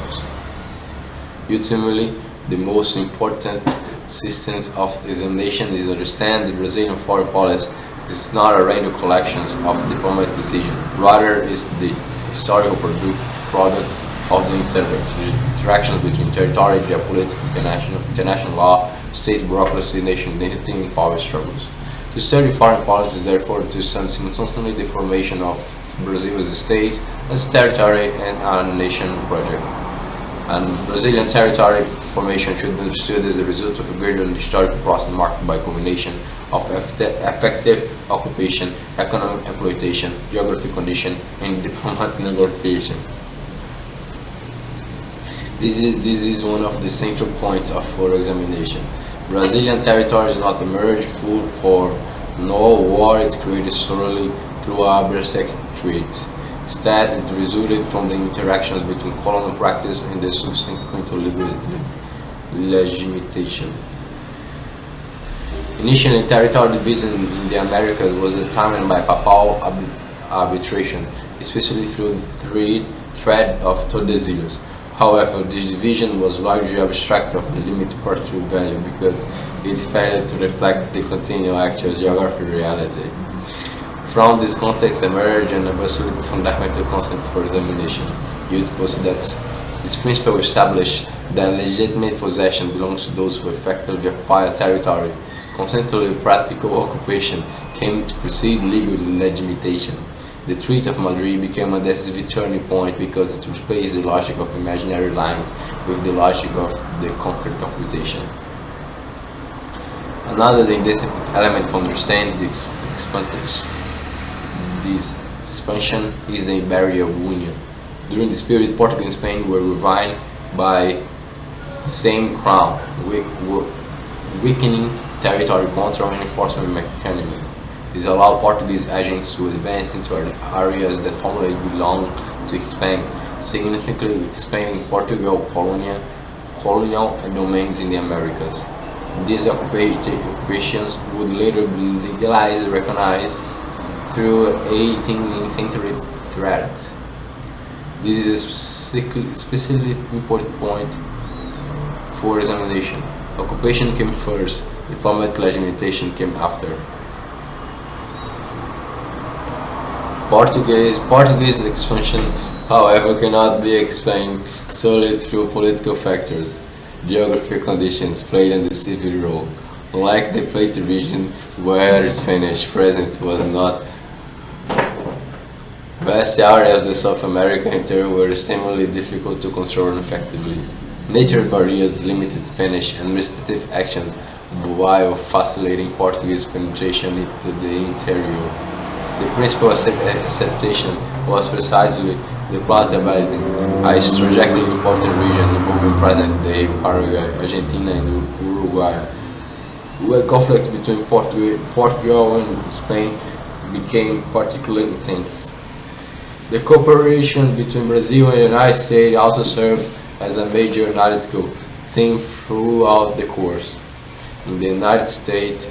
Ultimately, the most important systems of examination is to understand the Brazilian foreign policy is not a random collection of diplomatic decisions. Rather, it's the historical product of the interactions between territory, geopolitics, international law, state bureaucracy, nation identity, and power struggles. To study foreign policy is therefore to study simultaneously the formation of Brazil as a state, as territory, and a nation project. And Brazilian territory formation should be understood as a result of a greater historical process marked by a combination of effective occupation, economic exploitation, geographic condition, and diplomatic negotiation. This is one of the central points of our examination. Brazilian territory is not a merged full form, nor war is created solely through abstract treaties. Instead, it resulted from the interactions between colonial practice and the subsequent legitimation. Initially, territorial division in the Americas was determined by papal arbitration, especially through the thread of Tordesillas. However, this division was largely abstract of the limited cultural value because it failed to reflect the continual actual geographic reality. From this context emerged an absolutely fundamental concept for examination. Youth post that its principle established that legitimate possession belongs to those who effectively occupy a territory. Consequently, practical occupation came to precede legal legitimation. The Treaty of Madrid became a decisive turning point because it replaced the logic of imaginary lines with the logic of the concrete computation. Another indispensable element for understanding this expansion is the Imperial Union. During this period, Portugal and Spain were revived by the same crown, weakening territorial control and enforcement mechanisms. This allowed Portuguese agents to advance into areas that formerly belonged to Spain, significantly expanding Portugal's colonial domains in the Americas. These occupations would later be legalized and recognized through 18th century treaties. This is a specifically important point for examination. Occupation came first, diplomatic legitimation came after. Portuguese expansion, however, cannot be explained solely through political factors. Geographic conditions played a decisive role. Unlike the Plate region, where Spanish presence was not, vast areas of the South American interior were extremely difficult to control effectively. Nature barriers limited Spanish administrative actions while facilitating Portuguese penetration into the interior. The principal acceptation was precisely the Plata Basin, a strategically important region involving present-day Paraguay, Argentina, and Uruguay, where conflicts between Portugal and Spain became particularly intense. The cooperation between Brazil and the United States also served as a major analytical theme throughout the course. In the United States,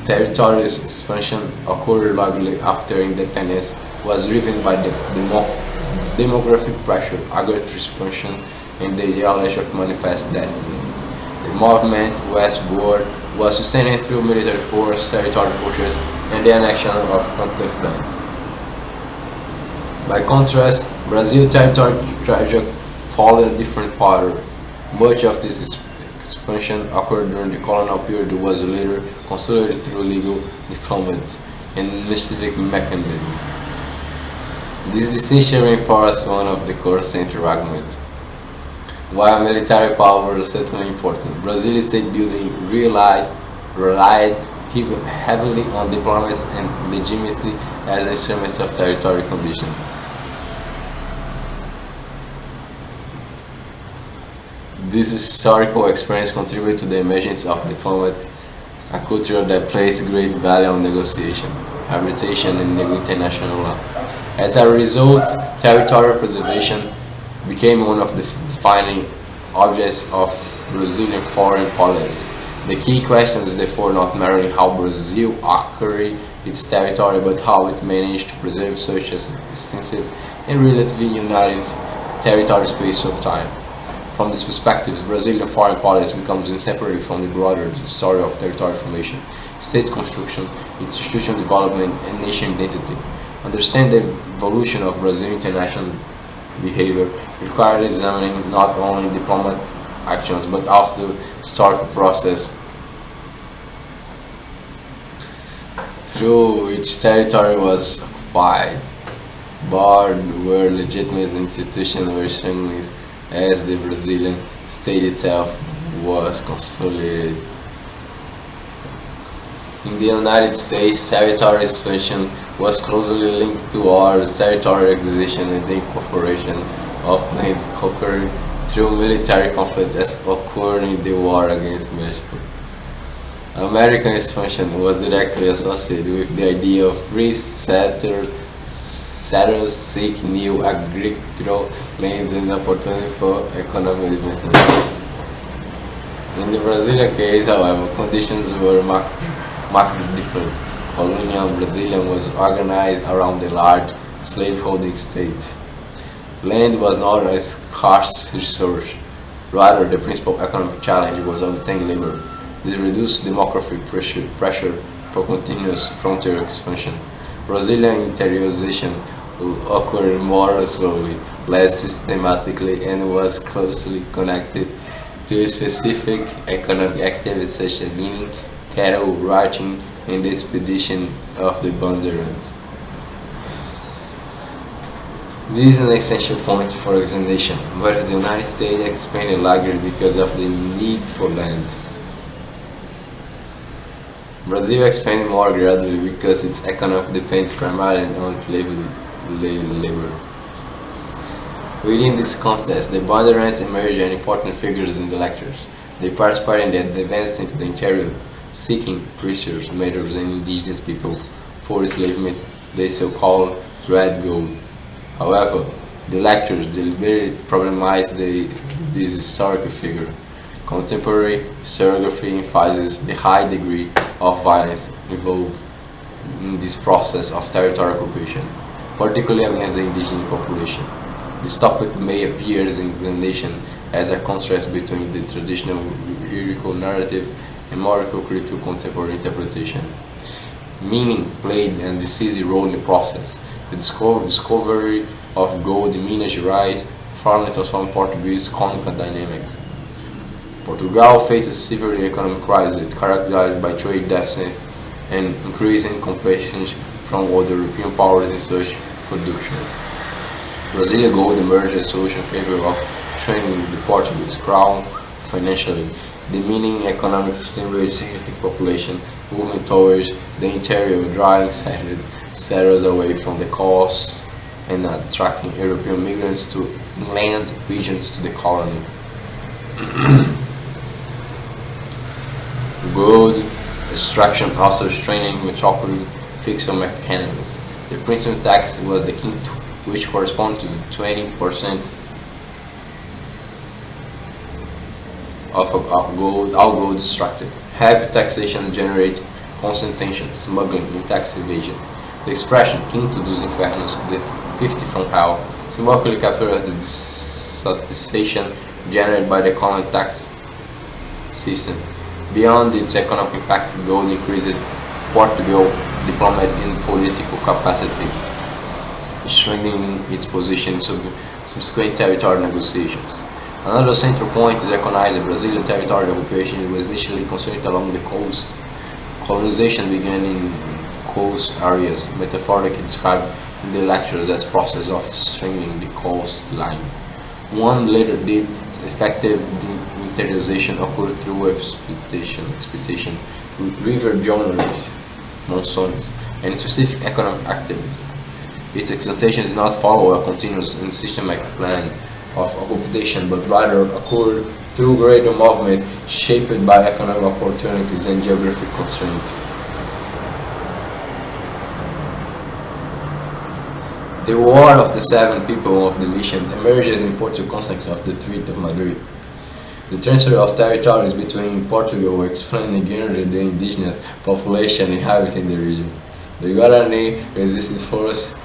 territorial expansion occurred largely after independence was driven by the demographic pressure, aggressive expansion, and the ideology of manifest destiny. The movement westward was sustained through military force, territorial purchase, and the annexion of contested lands. By contrast, Brazil's territorial trajectory followed a different pattern. Much of this expansion occurred during the colonial period was later consolidated through legal, diplomatic, and administrative mechanisms. This distinction reinforced one of the core central arguments. While military power was certainly important, Brazil's state building relied heavily on diplomacy and legitimacy as instruments of territorial condition. This historical experience contributed to the emergence of diplomacy, a culture that placed great value on negotiation, arbitration, and international law. As a result, territorial preservation became one of the defining objects of Brazilian foreign policy. The key question is therefore not merely how Brazil acquired its territory, but how it managed to preserve such an extensive and relatively united territorial space of time. From this perspective, Brazilian foreign policy becomes inseparable from the broader story of territorial formation, state construction, institutional development, and nation identity. Understand the evolution of Brazilian international behavior required examining not only diplomatic actions but also the historical process through which territory was occupied, but where legitimate institutions were strengthened as the Brazilian state itself was consolidated. In the United States, territorial expansion was closely linked to wars, territorial acquisition, and the incorporation of land conquered through military conflict as occurred in the war against Mexico. American expansion was directly associated with the idea of free settlers seeking new agricultural lands and opportunity for economic advancement. In the Brazilian case, however, conditions were markedly different. Colonial Brazilian was organized around the large slaveholding states. Land was not a scarce resource. Rather, the principal economic challenge was obtaining labor. This reduced demographic pressure for continuous frontier expansion. Brazilian interiorization occurred more slowly, less systematically, and was closely connected to specific economic activities such as mining, cattle ranching, and the expedition of the bondurants. This is an essential point for examination, where the United States expanded largely because of the need for land. Brazil expanded more gradually because its economy depends primarily on slavery labor. Within this context, the bondurants emerged as important figures in the lectures. They participated in the advance into the interior, seeking preachers, mentors, and indigenous people for enslavement, the so-called Red Gold. However, the lectures deliberately problematized this historical figure. Contemporary historiography emphasizes the high degree of violence involved in this process of territorial occupation. particularly against the indigenous population. This topic may appear in the nation as a contrast between the traditional lyrical narrative and more critical contemporary interpretation. Meaning played a decisive role in the process. The discovery of gold in Minas Gerais finally transformed Portuguese economic dynamics. Portugal faces a severe economic crisis characterized by trade deficit and increasing competition from other European powers in such production. Brazilian gold emerged as a solution capable of strengthening the Portuguese crown financially, demeaning economic stimulating significant population moving towards the interior, driving settlers away from the coasts and attracting European migrants to inland regions to the colony. Gold extraction also strengthening metropolitan fiscal mechanisms. The principal tax was the quinto, which corresponds to 20% of all gold extracted. Heavy taxation generates constant tension, smuggling, and tax evasion. The expression "quinto dos infernos," the 50 from hell, symbolically captures the dissatisfaction generated by the colonial tax system. Beyond its economic impact, gold increased Portugal's diplomatic and political capacity, strengthening its position in subsequent territorial negotiations. Another central point is recognized that Brazilian territorial occupation was initially concentrated along the coast. Colonization began in coast areas, metaphorically described in the lectures as process of strengthening the coastline. One later did effective interiorization occurred through expedition, river journeys, monsoons, and specific economic activities. Its extension does not follow a continuous and systematic plan of occupation, but rather occurred through greater movement shaped by economic opportunities and geographic constraints. The War of the Seven People of the Mission emerged as an important consequence of the Treaty of Madrid. The transfer of territories between Portugal explained again the indigenous population inhabiting the region. The Guarani resisted force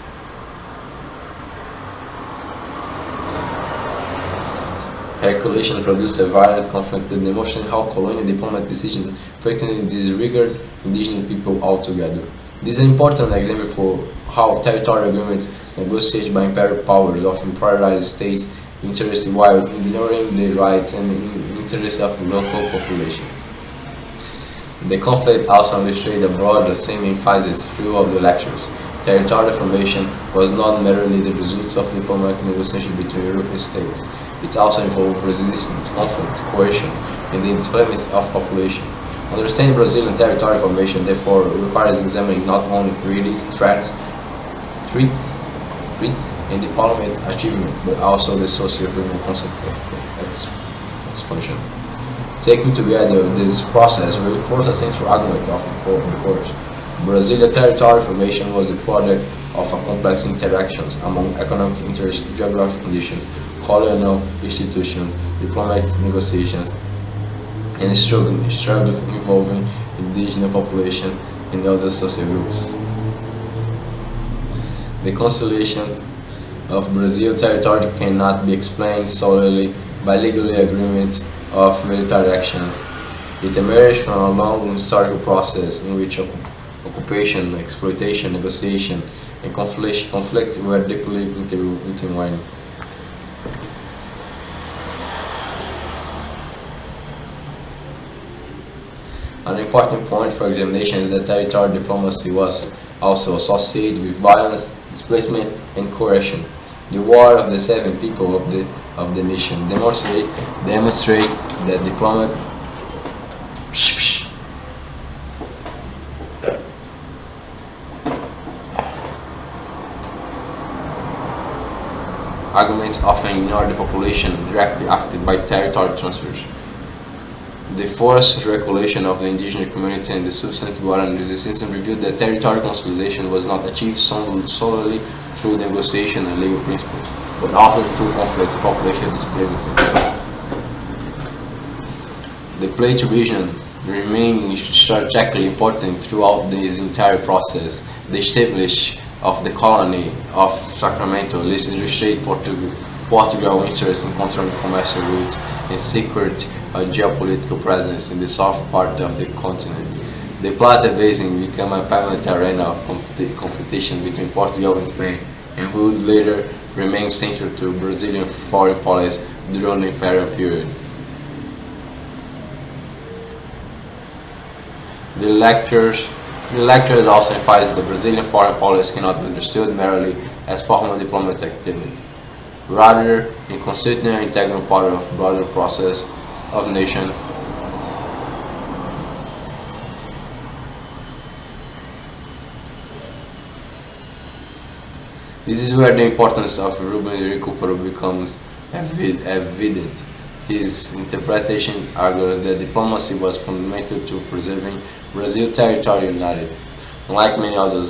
Herculation produced a violent conflict that demonstrated how colonial diplomatic decisions frequently disregard indigenous people altogether. This is an important example for how territorial agreements negotiated by imperial powers often prioritize states' interests while ignoring the rights and interests of local populations. The conflict also illustrated abroad the same emphasis throughout the lectures. Territorial formation was not merely the result of diplomatic negotiations between European states. It also involved resistance, conflict, coercion, and the displacement of population. Understanding Brazilian territorial formation, therefore, requires examining not only treaties, threats, and diplomatic achievement, but also the socio-economic concept of expansion. Taken together, this process reinforces a central argument of the course. Brazilian territorial formation was the product of a complex interactions among economic interests, geographic conditions, colonial institutions, diplomatic negotiations, and struggles involving indigenous population and other social groups. The consolidations of Brazil's territory cannot be explained solely by legal agreements of military actions. It emerged from a long historical process in which occupation, exploitation, negotiation, and conflict were deeply intertwined. An important point for examination is that territorial diplomacy was also associated with violence, displacement, and coercion. The War of the Seven People of the Mission demonstrate that diplomatic arguments often ignore the population directly affected by territorial transfers. The forced recollection of the indigenous community and the subsequent Guarani resistance revealed that territorial consolidation was not achieved solely through negotiation and legal principles, but also through conflict, population displacement. The Plateau region remained strategically important throughout this entire process. They established of the colony of Sacramento illustrate Portugal's interest in controlling commercial routes and secret geopolitical presence in the south part of the continent. The Plata Basin became a permanent arena of competition between Portugal and Spain, and would later remain central to Brazilian foreign policy during the imperial period. The lecture also emphasized that Brazilian foreign policy cannot be understood merely as formal diplomatic activity, rather in constituting an integral part of a broader process of nation. This is where the importance of Rubens Recupero becomes evident. His interpretation argued that diplomacy was fundamental to preserving Brazil's territorial united. Unlike many other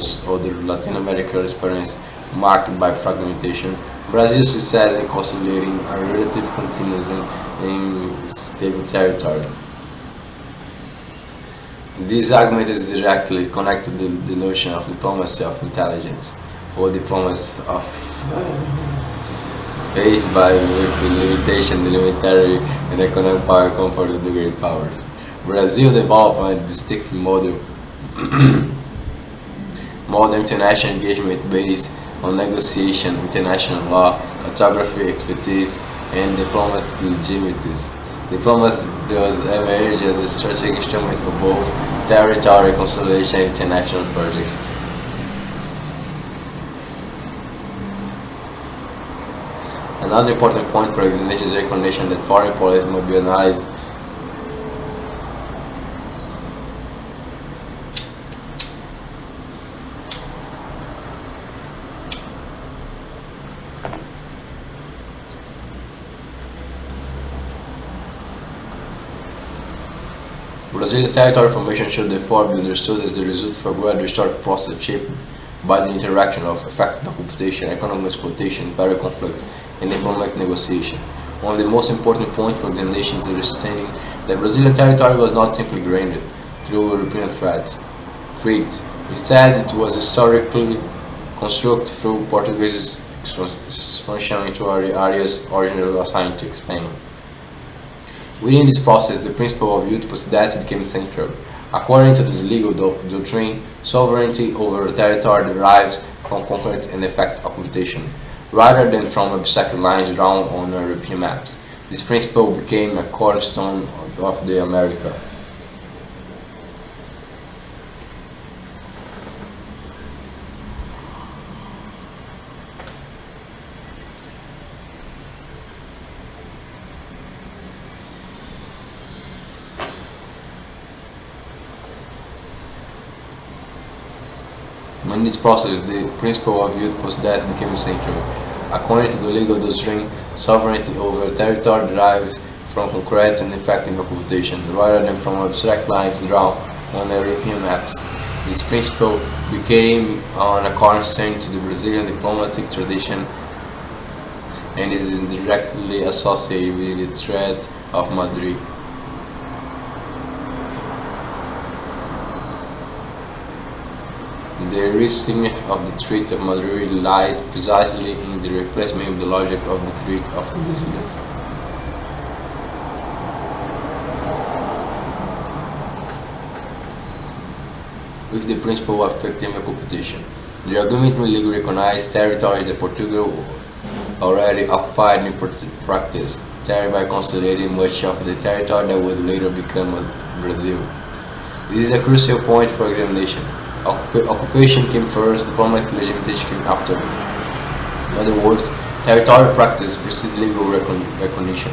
Latin American experiences marked by fragmentation, Brazil's success in conciliating a relative continuous and stable territory. This argument is directly connected to the notion of diplomacy of intelligence, or diplomacy of faced by with the limitation, the military and economic power compared to the great powers. Brazil developed a distinct model international engagement based on negotiation, international law, cartography expertise, and diplomatic legitimities. Diplomacy thus emerged as a strategic instrument for both territorial consolidation and international projects. Another important point for examination is recognition that foreign policy must be analyzed Brazilian territory formation should therefore be understood as the result of a gradual historic process shaped by the interaction of effective occupation, economic exploitation, imperial conflicts, and diplomatic negotiation. One of the most important points for examination is understanding that Brazilian territory was not simply granted through European treaties. Instead, it was historically constructed through Portuguese expansion into areas originally assigned to Spain. Within this process, the principle of jus possidetis became central. According to this legal doctrine, sovereignty over territory derives from concrete and effective occupation, rather than from abstract lines drawn on European maps. This principle became a cornerstone of the America. In this process, the principle of jus possidetis became central. According to the legal doctrine, sovereignty over territory derives from concrete and effective occupation, rather than from abstract lines drawn on European maps. This principle became a cornerstone to the Brazilian diplomatic tradition and is directly associated with the Treaty of Madrid. The real significance of the Treaty of Madrid lies precisely in the replacement of the logic of the Treaty of Tordesillas. With the principle of effective occupation. The agreement will legally recognize territories that Portugal already occupied in practice, thereby consolidating much of the territory that would later become Brazil. This is a crucial point for examination. Occupation came first, diplomatic legitimation came after. In other words, territorial practice precedes legal recognition.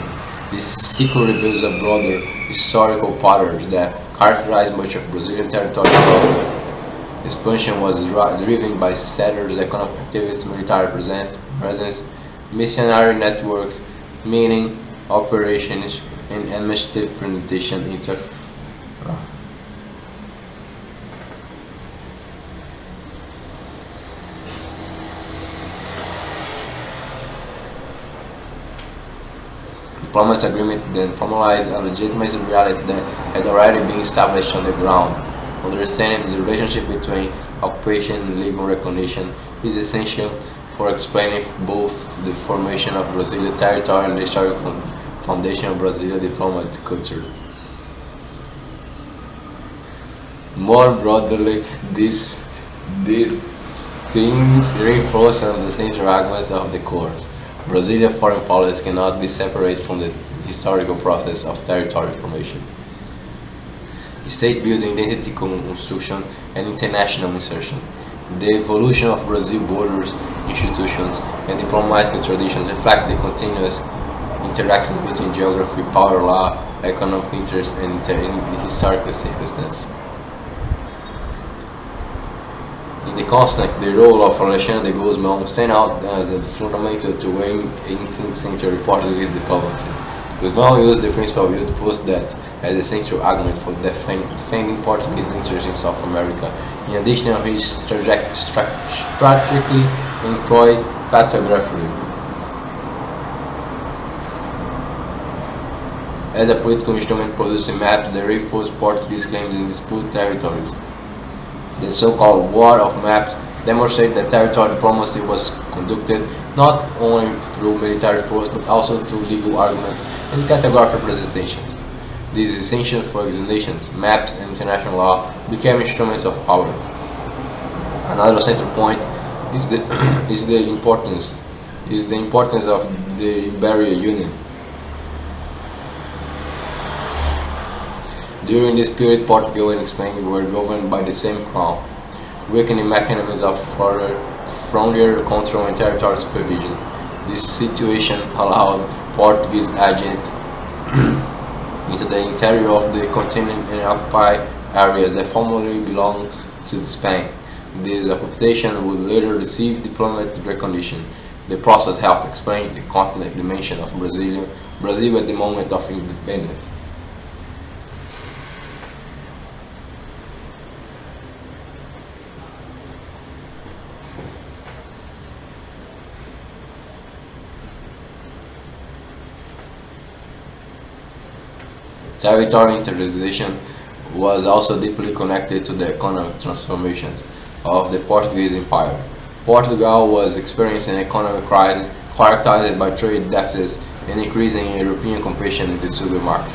This cycle reveals a broader historical pattern that characterized much of Brazilian territorial development. Expansion was driven by settlers, economic activities, military presence, missionary networks, mining operations, and administrative penetration into diplomatic agreement then formalized a legitimate reality that had already been established on the ground. Understanding this relationship between occupation and legal recognition is essential for explaining both the formation of Brazilian territory and the historical foundation of Brazilian diplomatic culture. More broadly, these themes reinforce some of the central arguments of the course. Brazilian foreign policy cannot be separated from the historical process of territory formation, state building, identity construction, and international insertion. The evolution of Brazil's borders, institutions, and diplomatic traditions reflect the continuous interactions between geography, power law, economic interests, and historical circumstances. In the context, the role of Alexandre de Guzmão stands out as a fundamental to 18th century Portuguese diplomacy. Guzmão used the principle view to post that as a central argument for defending Portuguese interests in South America. In addition, he strategically employed cartography as a political instrument, producing maps that reinforced Portuguese claims in disputed territories. The so-called War of Maps demonstrated that territorial diplomacy was conducted not only through military force but also through legal arguments and cartographic representations. These essential for examinations, maps, and international law became instruments of power. Another central point is the importance of the Iberian Union. During this period, Portugal and Spain were governed by the same crown, weakening mechanisms of frontier control and territorial supervision. This situation allowed Portuguese agents into the interior of the continent and occupy areas that formerly belonged to Spain. This occupation would later receive diplomatic recognition. The process helped explain the continental dimension of Brazil at the moment of independence. Territorial internationalization was also deeply connected to the economic transformations of the Portuguese Empire. Portugal was experiencing an economic crisis characterized by trade deficits and increasing European competition in the sugar market.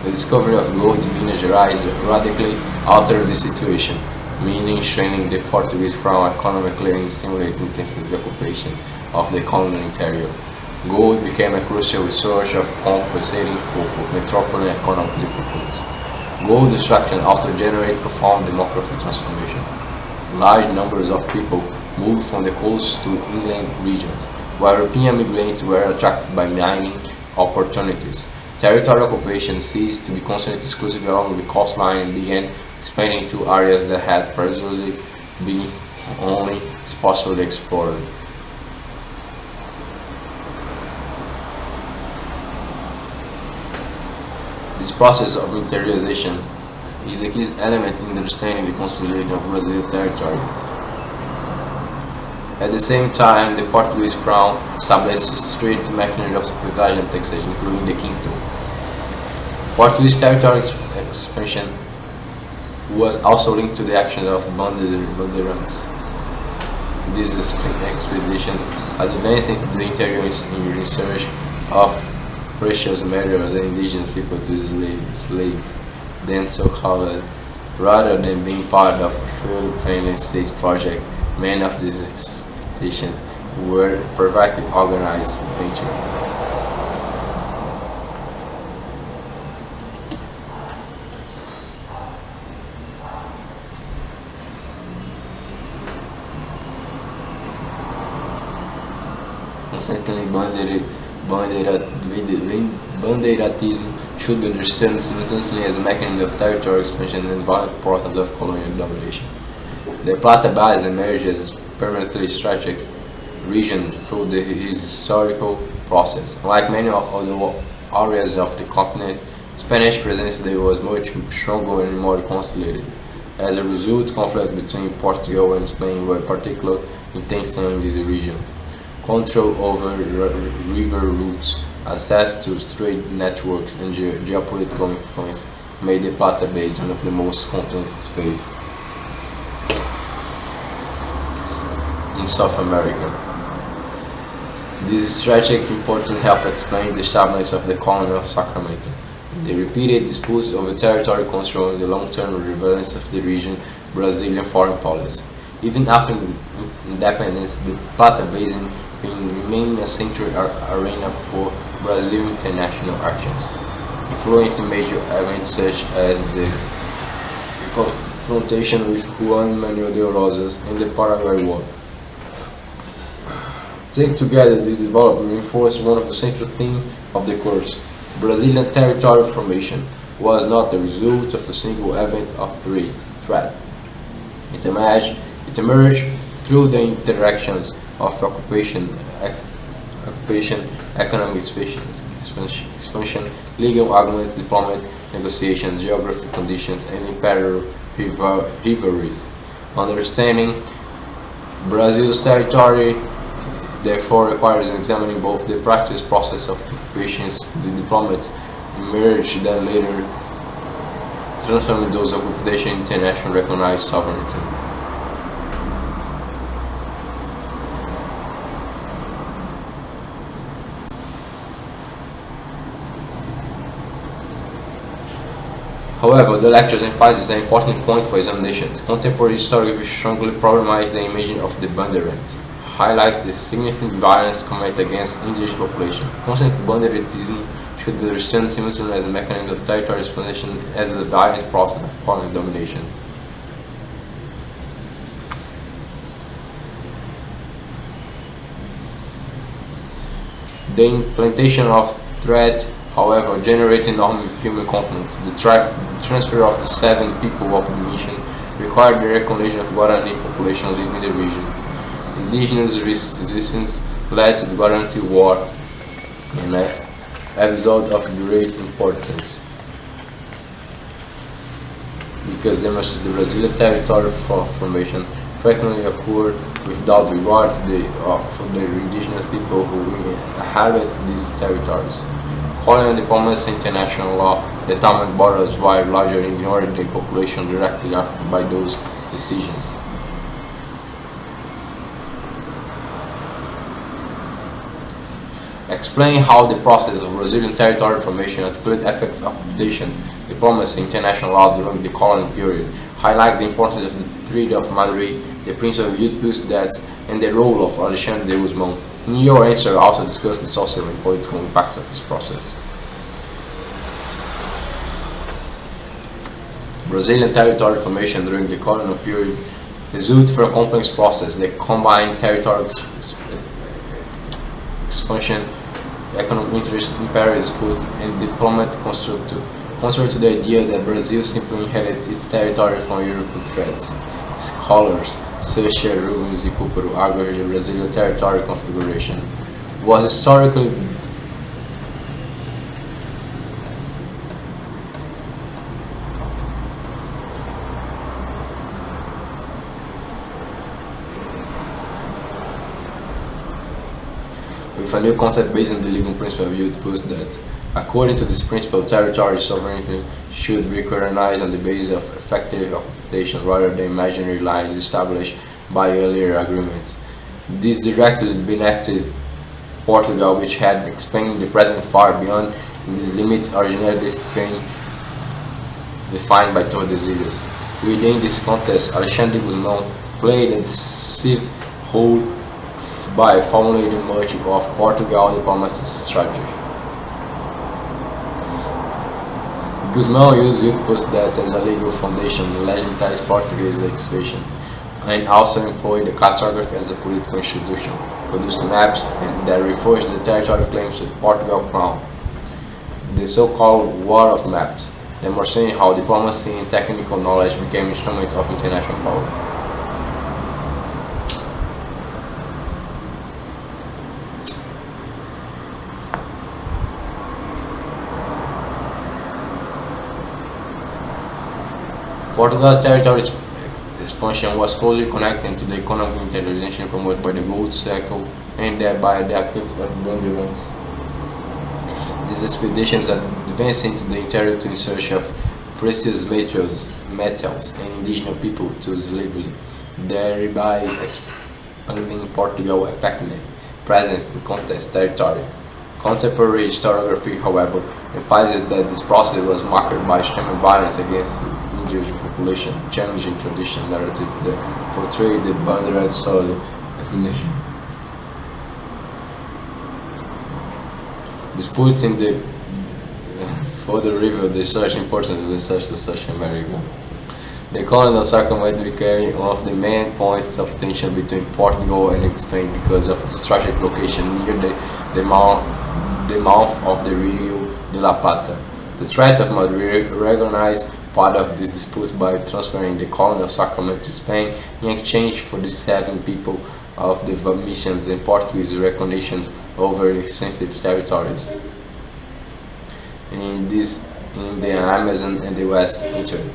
The discovery of gold in Minas Gerais radically altered the situation, meaning straining the Portuguese crown economically and stimulating intensive occupation of the colonial interior. Gold became a crucial resource of compensating for metropolitan economic difficulties. Gold extraction also generated profound demographic transformations. Large numbers of people moved from the coast to inland regions, while European migrants were attracted by mining opportunities. Territorial occupation ceased to be concentrated exclusively along the coastline and began expanding to areas that had previously been only sparsely explored. This process of interiorization is a key element in understanding the consolidation of Brazil's territory. At the same time, the Portuguese crown established strict mechanisms of supervision and taxation, including the quinto. Portuguese territorial expansion was also linked to the actions of bandeirantes. These expeditions advanced into the interior in search of precious materials and indigenous people to slave, then so-called, rather than being part of a fully planned state project. Many of these expeditions were privately organized ventures. Constantly bandeiratismo should be understood simultaneously as a mechanism of territorial expansion and violent process of colonial domination. The Plata Basin emerged as a permanently strategic region through his historical process. Like many other areas of the continent, Spanish presence there was much stronger and more consolidated. As a result, conflicts between Portugal and Spain were particularly intense in this region. Control over river routes, access to trade networks, and geopolitical influence made the Plata Basin one of the most contested space in South America. This strategic importance helped explain the stubbornness of the colony of Sacramento, the repeated disputes over territory control, and the long-term relevance of the region Brazilian foreign policy. Even after independence, the Plata Basin remained a central arena for Brazilian international actions, influencing major events such as the confrontation with Juan Manuel de Rosas and the Paraguay War. Taken together, this development reinforced one of the central themes of the course. Brazilian territorial formation was not the result of a single event of threat. It emerged through the interactions of occupation, economic expansion, legal argument, diplomatic negotiations, geographic conditions, and imperial rivalries. Understanding Brazil's territory therefore requires examining both the practice process of occupations, the diplomat emerged then later transforming those occupations into international recognized sovereignty. However, the lectures emphasize an important point for examinations. Contemporary historiography strongly problematized the image of the bandeirantes, highlight the significant violence committed against indigenous population. Constant bandeirantism should be understood simultaneously as a mechanism of territorial expansion as a violent process of colonial domination. The implementation of threat, however, generated enormous human conflict. The transfer of the 7 people of the mission required the recognition of Guarani population living in the region. Indigenous resistance led to the Guarani War, an episode of great importance because demonstrated the Brazilian territorial formation frequently occurred without regard for the indigenous people who inhabited these territories. Colonial diplomacy and international law determined borders while largely ignored the population directly affected by those decisions. Explain how the process of Brazilian territorial formation articulated effects of occupations, diplomacy, international law during the colonial period, highlight the importance of the Treaty of Madrid, the principle of Youth debts, and the role of Alexandre de Guzmán. In your answer, also discuss the social and political impacts of this process. Brazilian territorial formation during the colonial period resulted from a complex process that combined territorial expansion, economic interest, imperial disputes, and diplomatic construct to the idea that Brazil simply inherited its territory from European threats. Scholars such as Rubens e Cooper argue the Brazilian territorial configuration was historically with a new concept based on the legal principle of Youth that, according to this principle, territorial sovereignty should be recognized on the basis of effective occupation rather than imaginary lines established by earlier agreements. This directly benefited Portugal, which had expanded the present far beyond this limit originally defined by Tordesilhas. Within this context, Alexandre Guzmán played a decisive role by formulating much of Portugal's diplomatic strategy. Guzmán used Youth debt as a legal foundation to legitimize Portuguese expansion, and also employed the cartography as a political institution, producing maps that reinforced the territorial claims of Portugal crown. The so-called War of Maps, demonstrating how diplomacy and technical knowledge became instruments of international power. Portugal's territorial expansion was closely connected to the economic integration promoted by the gold cycle and thereby the activity of bandeirantes. These expeditions advanced into the interior in search of precious metals and indigenous people to slavery, thereby expanding Portugal's ethnic presence in contest territory. Contemporary historiography, however, emphasizes that this process was marked by extreme violence against the indigenous population, challenging traditional narrative that portrayed the boundary soil of the nation. Disputes in the further reveal the such importance of such discussion variable. The colonial settlement became one of the main points of tension between Portugal and Spain because of the strategic location near the mouth of the Rio de la Plata. The threat of Madrid recognized part of this dispute by transferring the colonial settlement to Spain in exchange for the 7 people of the missions and Portuguese recognitions over extensive territories in the Amazon and the West interior.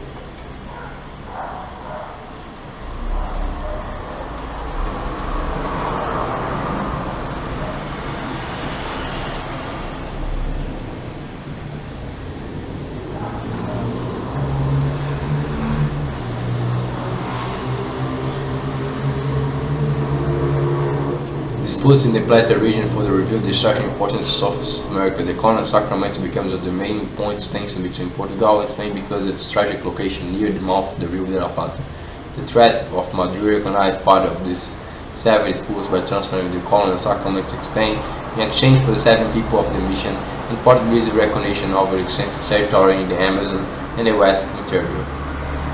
Disputes in the Plata region for the revealed the strategic importance of South America. The colony of Sacramento becomes one of the main points tension between Portugal and Spain because of its strategic location near the mouth of the Rio de la Plata. The threat of Madrid recognized part of this 7 disputes by transferring the colony of Sacramento to Spain in exchange for the 7 people of the mission and Portuguese recognition over extensive territory in the Amazon and the West interior.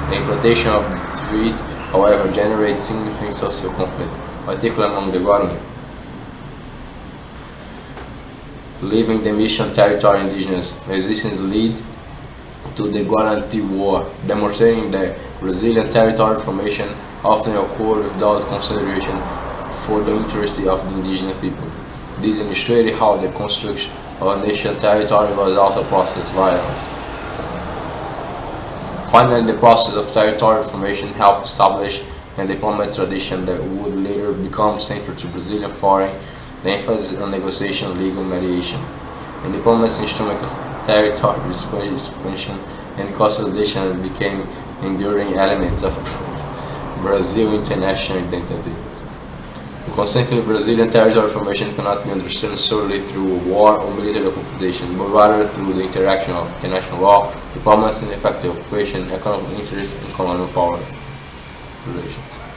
The implementation of the treaty, however, generated significant social conflict, particularly among the Guarani, leaving the mission territory indigenous resistance lead to the Guarani War, demonstrating that Brazilian territory formation often occurred without consideration for the interests of the indigenous people. This illustrated how the construction of a nation territory was also a process of violence. Finally, the process of territory formation helped establish a diplomatic tradition that would later become central to Brazilian foreign. The emphasis on negotiation, legal mediation, and diplomacy instrument of territory expansion and consolidation became enduring elements of Brazil's international identity. Consequently, Brazilian territory formation cannot be understood solely through war or military occupation, but rather through the interaction of international law, diplomacy, and effective occupation, economic interest, and colonial power relations.